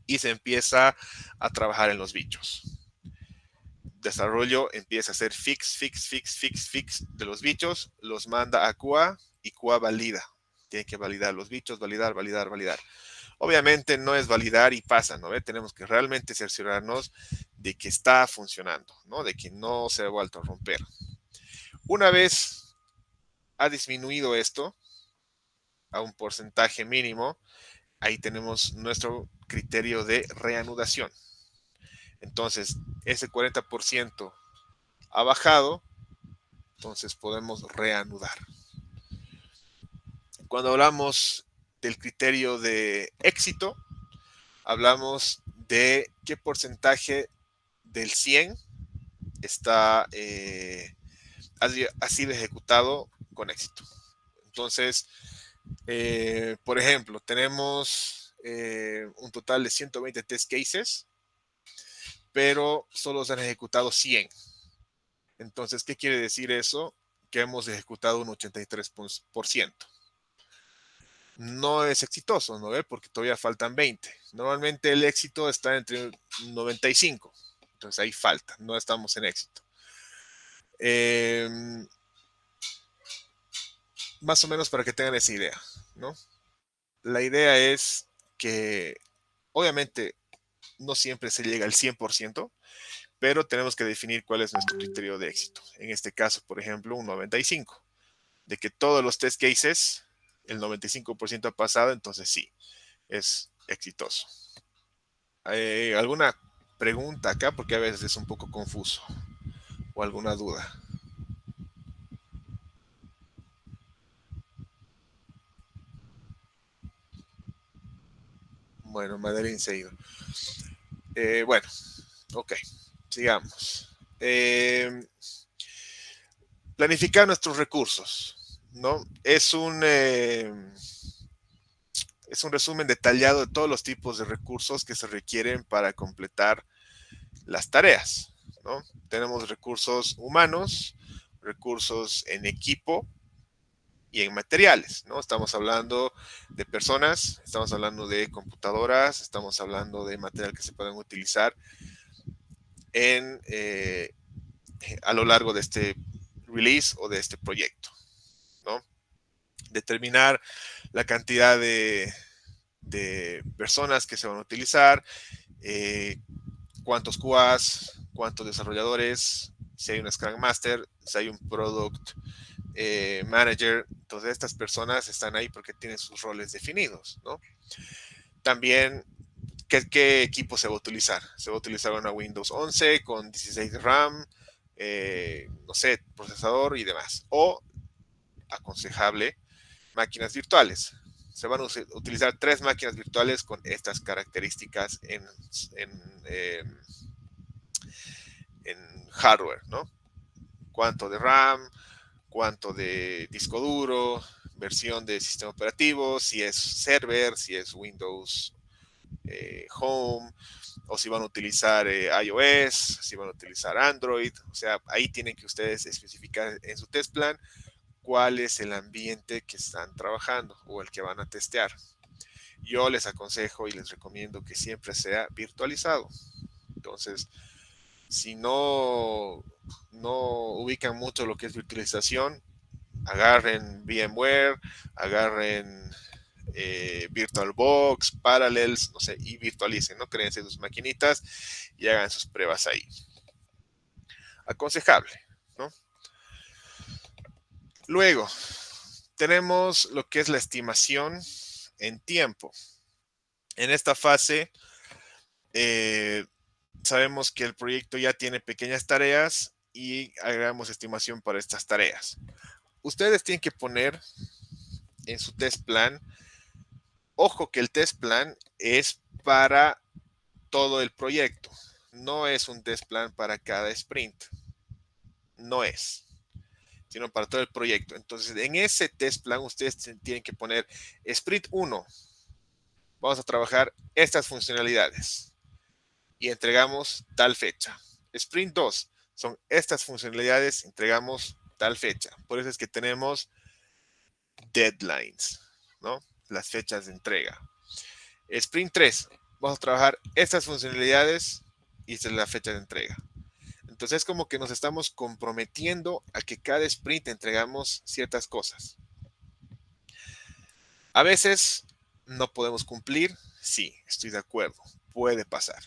y se empieza a trabajar en los bichos. Desarrollo empieza a hacer fix de los bichos, los manda a QA y QA valida. Tiene que validar los bichos, validar. Obviamente no es validar y pasa, ¿no? Tenemos que realmente cerciorarnos de que está funcionando, ¿no? De que no se ha vuelto a romper. Una vez ha disminuido esto a un porcentaje mínimo, ahí tenemos nuestro criterio de reanudación. Entonces, ese 40% ha bajado, entonces podemos reanudar. Cuando hablamos del criterio de éxito, hablamos de qué porcentaje del 100 ha sido ejecutado con éxito. Entonces, por ejemplo, tenemos un total de 120 test cases, pero solo se han ejecutado 100. Entonces, ¿qué quiere decir eso? Que hemos ejecutado un 83%. No es exitoso, ¿no ve? Porque todavía faltan 20. Normalmente el éxito está entre 95. Entonces ahí falta, no estamos en éxito. Más o menos para que tengan esa idea, ¿no? La idea es que obviamente no siempre se llega al 100%, pero tenemos que definir cuál es nuestro criterio de éxito. En este caso, por ejemplo, un 95. De que todos los test cases, el 95% ha pasado, entonces sí, es exitoso. ¿Alguna pregunta acá? Porque a veces es un poco confuso. ¿O alguna duda? Bueno, Madeline se ha ido. Bueno, ok, sigamos. Planificar nuestros recursos, ¿no? Es un resumen detallado de todos los tipos de recursos que se requieren para completar las tareas, ¿no? Tenemos recursos humanos, recursos en equipo y en materiales, ¿no? Estamos hablando de personas, estamos hablando de computadoras, estamos hablando de material que se pueden utilizar a lo largo de este release o de este proyecto, ¿no? Determinar la cantidad de personas que se van a utilizar, cuántos QAs, cuántos desarrolladores, si hay un Scrum Master, si hay un Product Manager. Entonces estas personas están ahí porque tienen sus roles definidos, ¿no? También, ¿qué equipo se va a utilizar? Se va a utilizar una Windows 11 con 16 de RAM, no sé, procesador y demás. O, aconsejable, máquinas virtuales. Se van a utilizar 3 máquinas virtuales con estas características en hardware, ¿no? Cuánto de RAM, cuánto de disco duro, versión de sistema operativo, si es server, si es Windows Home, o si van a utilizar iOS, si van a utilizar Android. O sea, ahí tienen que ustedes especificar en su test plan cuál es el ambiente que están trabajando o el que van a testear. Yo les aconsejo y les recomiendo que siempre sea virtualizado. Entonces, si no ubican mucho lo que es virtualización, agarren VMware, agarren VirtualBox, Parallels, no sé, y virtualicen, ¿no? Créense sus maquinitas y hagan sus pruebas ahí. Aconsejable, ¿no? Luego, tenemos lo que es la estimación en tiempo. En esta fase, sabemos que el proyecto ya tiene pequeñas tareas y agregamos estimación para estas tareas. Ustedes tienen que poner en su test plan, ojo que el test plan es para todo el proyecto, no es un test plan para cada sprint, no es, sino para todo el proyecto. Entonces, en ese test plan ustedes tienen que poner sprint 1, vamos a trabajar estas funcionalidades y entregamos tal fecha. Sprint 2, son estas funcionalidades, entregamos tal fecha. Por eso es que tenemos deadlines, ¿no? Las fechas de entrega. Sprint 3, vamos a trabajar estas funcionalidades y esta es la fecha de entrega. Entonces es como que nos estamos comprometiendo a que cada sprint entregamos ciertas cosas. A veces no podemos cumplir, sí, estoy de acuerdo, puede pasar.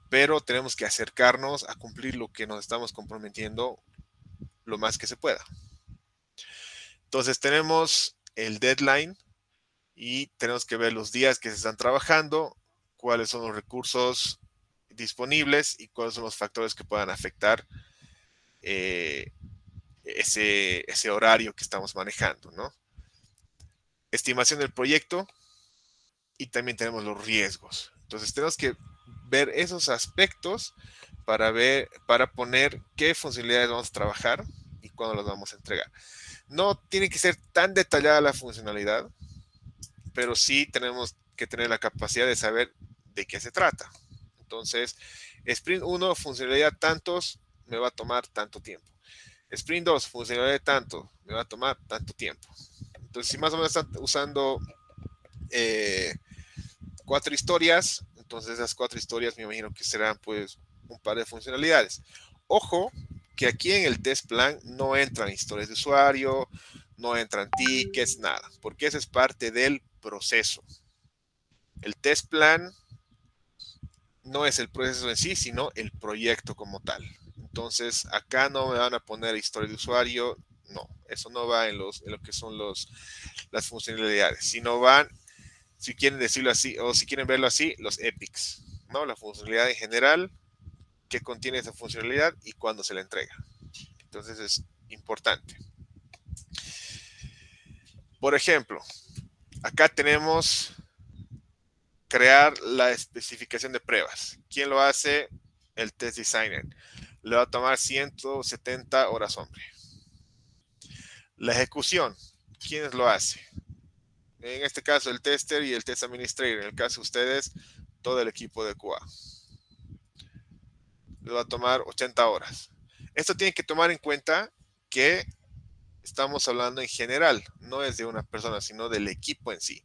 Pero tenemos que acercarnos a cumplir lo que nos estamos comprometiendo lo más que se pueda. Entonces tenemos el deadline y tenemos que ver los días que se están trabajando, cuáles son los recursos disponibles y cuáles son los factores que puedan afectar ese horario que estamos manejando, ¿no? Estimación del proyecto y también tenemos los riesgos. Entonces tenemos que ver esos aspectos para poner qué funcionalidades vamos a trabajar y cuándo los vamos a entregar. No tiene que ser tan detallada la funcionalidad, pero sí tenemos que tener la capacidad de saber de qué se trata. Entonces, Sprint 1, funcionalidad tantos, me va a tomar tanto tiempo. Sprint 2, funcionalidad tanto, me va a tomar tanto tiempo. Entonces, si más o menos están usando 4 historias, entonces esas 4 historias me imagino que serán pues un par de funcionalidades. Ojo, que aquí en el test plan no entran historias de usuario, no entran tickets, nada, porque eso es parte del proceso. El test plan no es el proceso en sí, sino el proyecto como tal. Entonces, acá no me van a poner historia de usuario, no, eso no va en lo que son las funcionalidades, sino van, si quieren decirlo así, o si quieren verlo así, los epics, ¿no? La funcionalidad en general, qué contiene esa funcionalidad y cuándo se la entrega. Entonces es importante. Por ejemplo, acá tenemos crear la especificación de pruebas. ¿Quién lo hace? El test designer. Le va a tomar 170 horas hombre. La ejecución. ¿Quién lo hace? En este caso el tester y el test administrator. En el caso de ustedes, todo el equipo de QA. Le va a tomar 80 horas. Esto tiene que tomar en cuenta que estamos hablando en general, no es de una persona, sino del equipo en sí.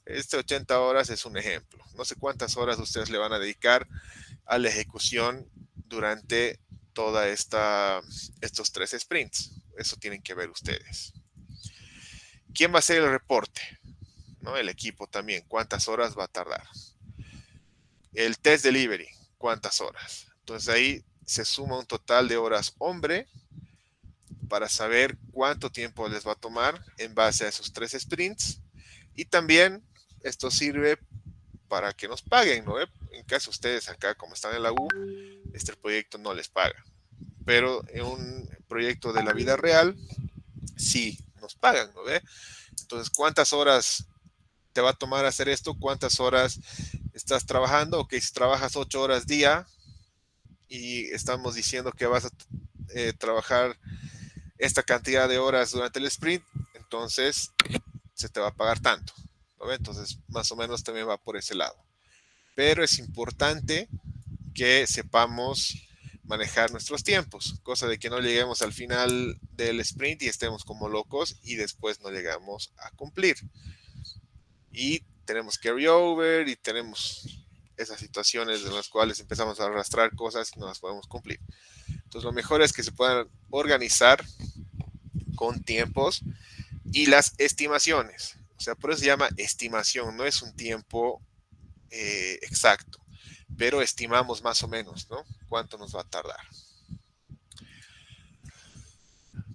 Este 80 horas es un ejemplo. No sé cuántas horas ustedes le van a dedicar a la ejecución durante toda estos 3 sprints. Eso tienen que ver ustedes. ¿Quién va a hacer el reporte? ¿No? El equipo también. ¿Cuántas horas va a tardar? El test delivery. ¿Cuántas horas? Entonces ahí se suma un total de horas hombre para saber cuánto tiempo les va a tomar en base a esos 3 sprints. Y también esto sirve para que nos paguen, ¿no? En caso ustedes acá, como están en la U, este proyecto no les paga. Pero en un proyecto de la vida real, sí nos pagan, ¿no ve? Entonces, ¿cuántas horas te va a tomar hacer esto? ¿Cuántas horas estás trabajando? Ok, si trabajas 8 horas día y estamos diciendo que vas a trabajar esta cantidad de horas durante el sprint, entonces se te va a pagar tanto, ¿no ve? Entonces, más o menos también va por ese lado. Pero es importante que sepamos manejar nuestros tiempos, cosa de que no lleguemos al final del sprint y estemos como locos y después no llegamos a cumplir. Y tenemos carry over y tenemos esas situaciones en las cuales empezamos a arrastrar cosas y no las podemos cumplir. Entonces lo mejor es que se puedan organizar con tiempos y las estimaciones. O sea, por eso se llama estimación, no es un tiempo exacto, pero estimamos más o menos, ¿no? Cuánto nos va a tardar.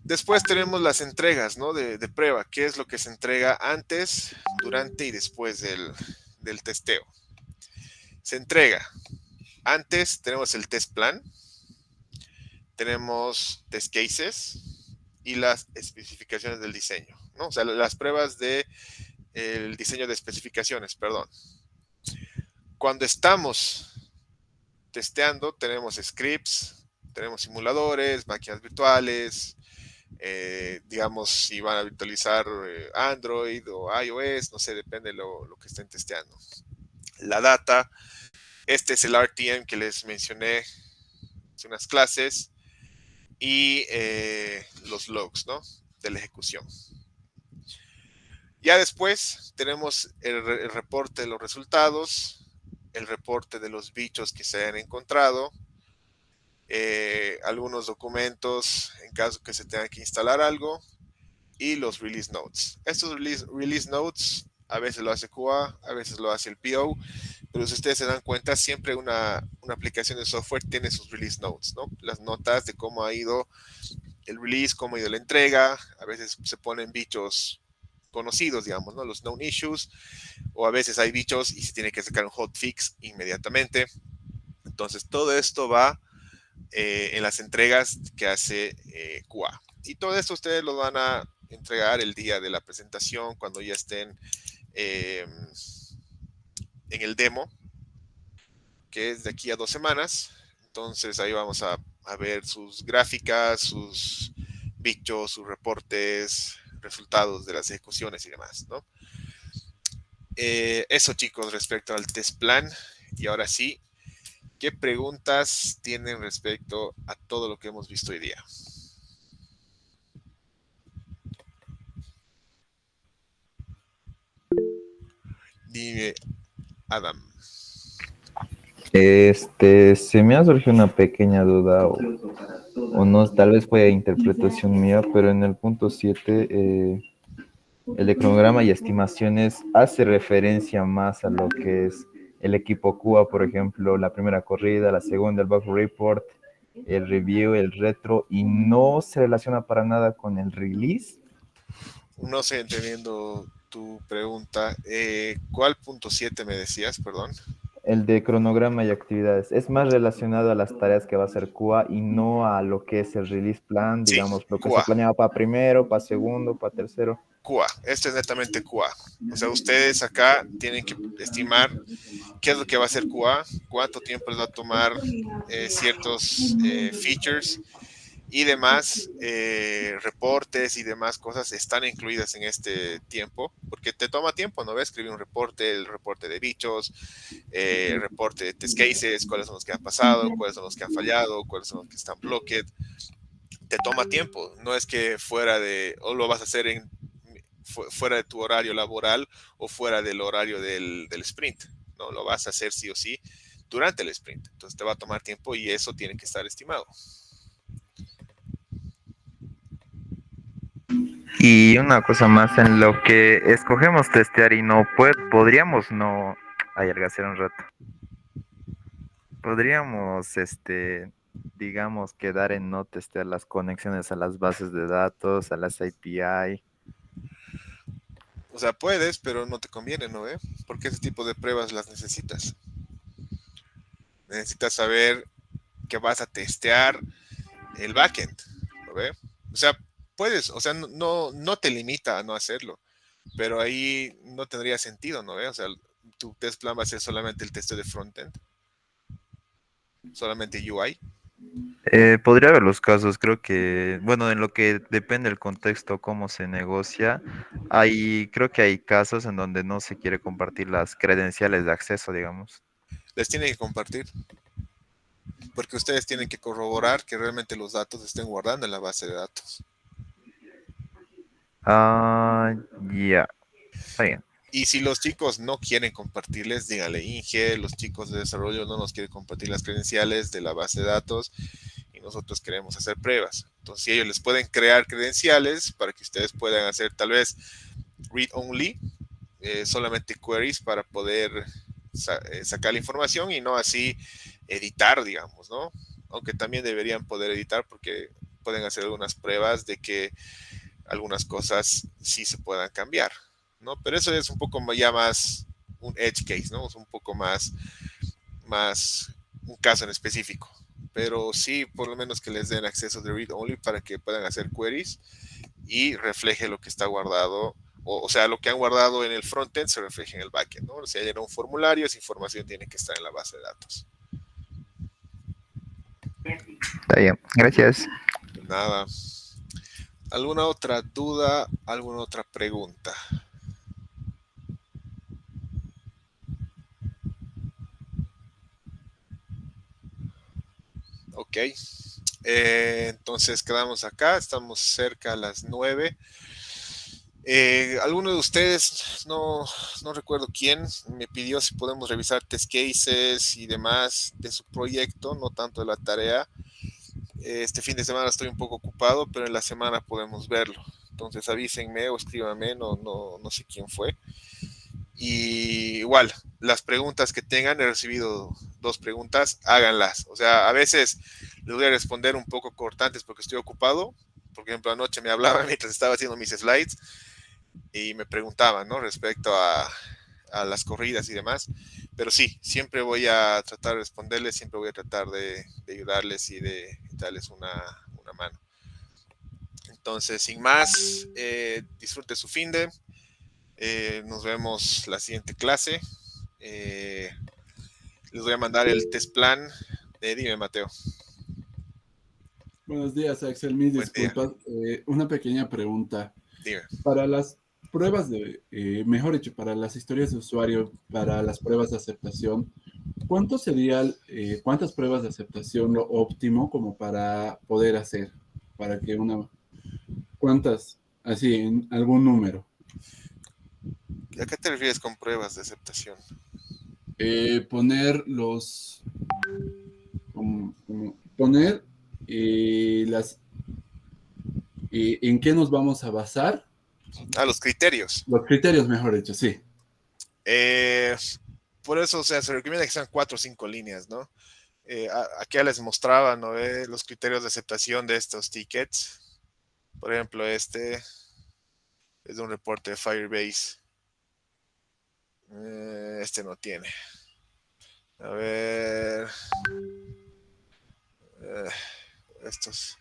Después tenemos las entregas, ¿no? De prueba, qué es lo que se entrega antes, durante y después del testeo. Se entrega. Antes tenemos el test plan, tenemos test cases y las especificaciones del diseño, ¿no? O sea, las pruebas de el diseño de especificaciones, perdón. Cuando estamos testeando, tenemos scripts, tenemos simuladores, máquinas virtuales, digamos, si van a virtualizar Android o iOS, no sé, depende de lo que estén testeando. La data, este es el RTM que les mencioné hace unas clases, y los logs, ¿no? De la ejecución. Ya después tenemos el reporte de los resultados, el reporte de los bichos que se hayan encontrado, algunos documentos en caso que se tenga que instalar algo, y los release notes. Estos release notes a veces lo hace QA, a veces lo hace el PO, pero si ustedes se dan cuenta, siempre una aplicación de software tiene sus release notes, ¿no? Las notas de cómo ha ido el release, cómo ha ido la entrega. A veces se ponen bichos conocidos, digamos, ¿no? Los known issues, o a veces hay bichos y se tiene que sacar un hotfix inmediatamente. Entonces, todo esto va en las entregas que hace QA. Y todo esto ustedes lo van a entregar el día de la presentación, cuando ya estén en el demo, que es de aquí a 2 semanas. Entonces ahí vamos a ver sus gráficas, sus bichos, sus reportes, resultados de las ejecuciones y demás, ¿no? Eso, chicos, respecto al test plan. Y ahora sí, ¿qué preguntas tienen respecto a todo lo que hemos visto hoy día? Dime, Adam. Se me ha surgido una pequeña duda, o no, tal vez fue interpretación mía, pero en el punto 7, el de cronograma y estimaciones hace referencia más a lo que es el equipo Cuba, por ejemplo, la primera corrida, la segunda, el bug report, el review, el retro, y no se relaciona para nada con el release. No sé, entendiendo tu pregunta. ¿Cuál punto 7 me decías, perdón? El de cronograma y actividades es más relacionado a las tareas que va a hacer QA y no a lo que es el release plan, Sí, digamos, lo que se QA. planeaba para primero, para segundo, para tercero. QA. Esto es netamente QA. O sea, ustedes acá tienen que estimar qué es lo que va a hacer QA, cuánto tiempo les va a tomar ciertos features y demás reportes y demás cosas están incluidas en este tiempo, porque te toma tiempo, ¿no ves? Escribir un reporte, el reporte de bichos, el reporte de test cases, cuáles son los que han pasado, cuáles son los que han fallado, cuáles son los que están blocked. Te toma tiempo, no es que fuera de, o lo vas a hacer fuera de tu horario laboral o fuera del horario del sprint, ¿no? Lo vas a hacer sí o sí durante el sprint, entonces te va a tomar tiempo y eso tiene que estar estimado. Y una cosa más, en lo que escogemos testear y no podríamos no... Ay, adelgazar un rato. Podríamos, digamos, quedar en no testear las conexiones a las bases de datos, a las API. O sea, puedes, pero no te conviene, ¿no ve? Porque ese tipo de pruebas las necesitas. Necesitas saber que vas a testear el backend, ¿no ve? O sea, puedes, o sea, no te limita a no hacerlo, pero ahí no tendría sentido, ¿no ve? O sea, tu test plan va a ser solamente el testeo de frontend, solamente UI. Podría haber los casos, creo que, bueno, en lo que depende del contexto, cómo se negocia, creo que hay casos en donde no se quiere compartir las credenciales de acceso, digamos. Les tienen que compartir, porque ustedes tienen que corroborar que realmente los datos se estén guardando en la base de datos. Ya, está bien. Y si los chicos no quieren compartirles, díganle, Inge, los chicos de desarrollo no nos quieren compartir las credenciales de la base de datos y nosotros queremos hacer pruebas. Entonces, si ellos les pueden crear credenciales para que ustedes puedan hacer tal vez read-only, solamente queries para poder sacar la información y no así editar, digamos, ¿no? Aunque también deberían poder editar porque pueden hacer algunas pruebas de que algunas cosas sí se puedan cambiar, ¿no? Pero eso es un poco ya más un edge case, ¿no? Es un poco más un caso en específico. Pero sí, por lo menos que les den acceso de read only para que puedan hacer queries y refleje lo que está guardado, o sea, lo que han guardado en el frontend se refleja en el backend, ¿no? Si hay un formulario, esa información tiene que estar en la base de datos. Está bien, gracias. Nada. ¿Alguna otra duda? ¿Alguna otra pregunta? Ok. Entonces quedamos acá, estamos cerca a las 9. Alguno de ustedes, no recuerdo quién, me pidió si podemos revisar test cases y demás de su proyecto, no tanto de la tarea. Este fin de semana estoy un poco ocupado, pero en la semana podemos verlo. Entonces avísenme o escríbanme, no sé quién fue. Y igual, las preguntas que tengan, he recibido 2 preguntas, háganlas. O sea, a veces les voy a responder un poco cortantes porque estoy ocupado. Por ejemplo, anoche me hablaba mientras estaba haciendo mis slides y me preguntaban, ¿no? Respecto a las corridas y demás. Pero sí, siempre voy a tratar de responderles, siempre voy a tratar de ayudarles y de darles una mano. Entonces, sin más, disfrute su fin de. Nos vemos la siguiente clase. Les voy a mandar el test plan. Dime, Mateo. Buenos días, Axel. Mis Buen día. disculpas. Una pequeña pregunta. Dime. Para las pruebas mejor dicho, para las historias de usuario, para las pruebas de aceptación, ¿cuánto sería, cuántas pruebas de aceptación lo óptimo como para poder hacer? Para que ¿cuántas? Así, en algún número. ¿A qué te refieres con pruebas de aceptación? Poner poner en qué nos vamos a basar. Los criterios. Los criterios, mejor dicho, sí. Por eso, o sea, se recomienda que sean 4 o 5 líneas, ¿no? Aquí ya les mostraba, ¿no? Los criterios de aceptación de estos tickets. Por ejemplo, este es de un reporte de Firebase. Este no tiene. A ver. Estos.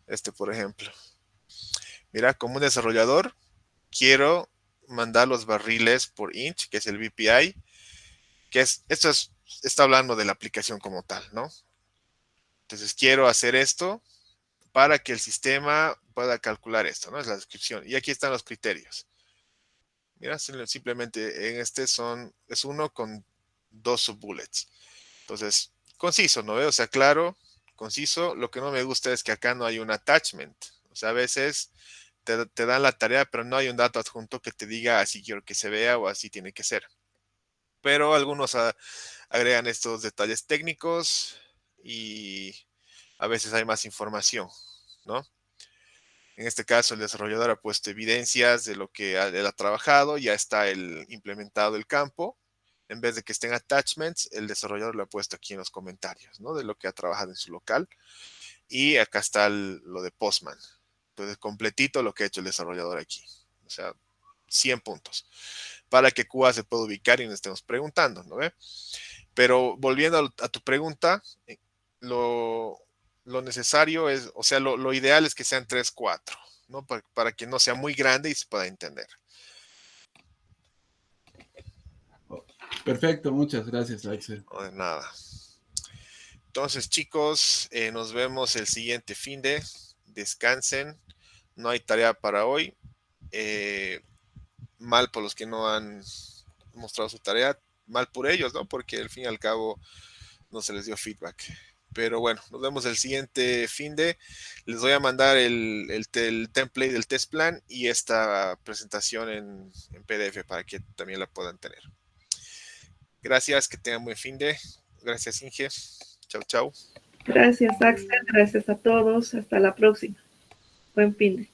Este, por ejemplo. Mira, como un desarrollador, quiero mandar los barriles por inch, que es el VPI, está hablando de la aplicación como tal, ¿no? Entonces quiero hacer esto para que el sistema pueda calcular esto, ¿no? Es la descripción. Y aquí están los criterios. Mira, simplemente en este es uno con 2 subbullets. Entonces, conciso, ¿no? O sea, claro, conciso. Lo que no me gusta es que acá no hay un attachment. O sea, a veces te dan la tarea, pero no hay un dato adjunto que te diga así quiero que se vea o así tiene que ser. Pero algunos agregan estos detalles técnicos y a veces hay más información, ¿no? En este caso, el desarrollador ha puesto evidencias de lo que él ha trabajado, ya está implementado el campo. En vez de que estén attachments, el desarrollador lo ha puesto aquí en los comentarios, ¿no? De lo que ha trabajado en su local. Y acá está lo de Postman. Entonces, completito lo que ha hecho el desarrollador aquí. O sea, 100 puntos. Para que QA se pueda ubicar y nos estemos preguntando, ¿no ve? Pero volviendo a tu pregunta, lo necesario es, o sea, lo ideal es que sean 3, 4, ¿no? Para que no sea muy grande y se pueda entender. Perfecto, muchas gracias, Axel. No de nada. Entonces, chicos, nos vemos el siguiente finde. Descansen. No hay tarea para hoy. Mal por los que no han mostrado su tarea. Mal por ellos, ¿no? Porque al fin y al cabo no se les dio feedback. Pero bueno, nos vemos el siguiente finde. Les voy a mandar el template del test plan y esta presentación en PDF para que también la puedan tener. Gracias, que tengan buen finde. Gracias, Inge. Chau, chau. Gracias, Axel. Gracias a todos. Hasta la próxima. Buen finde.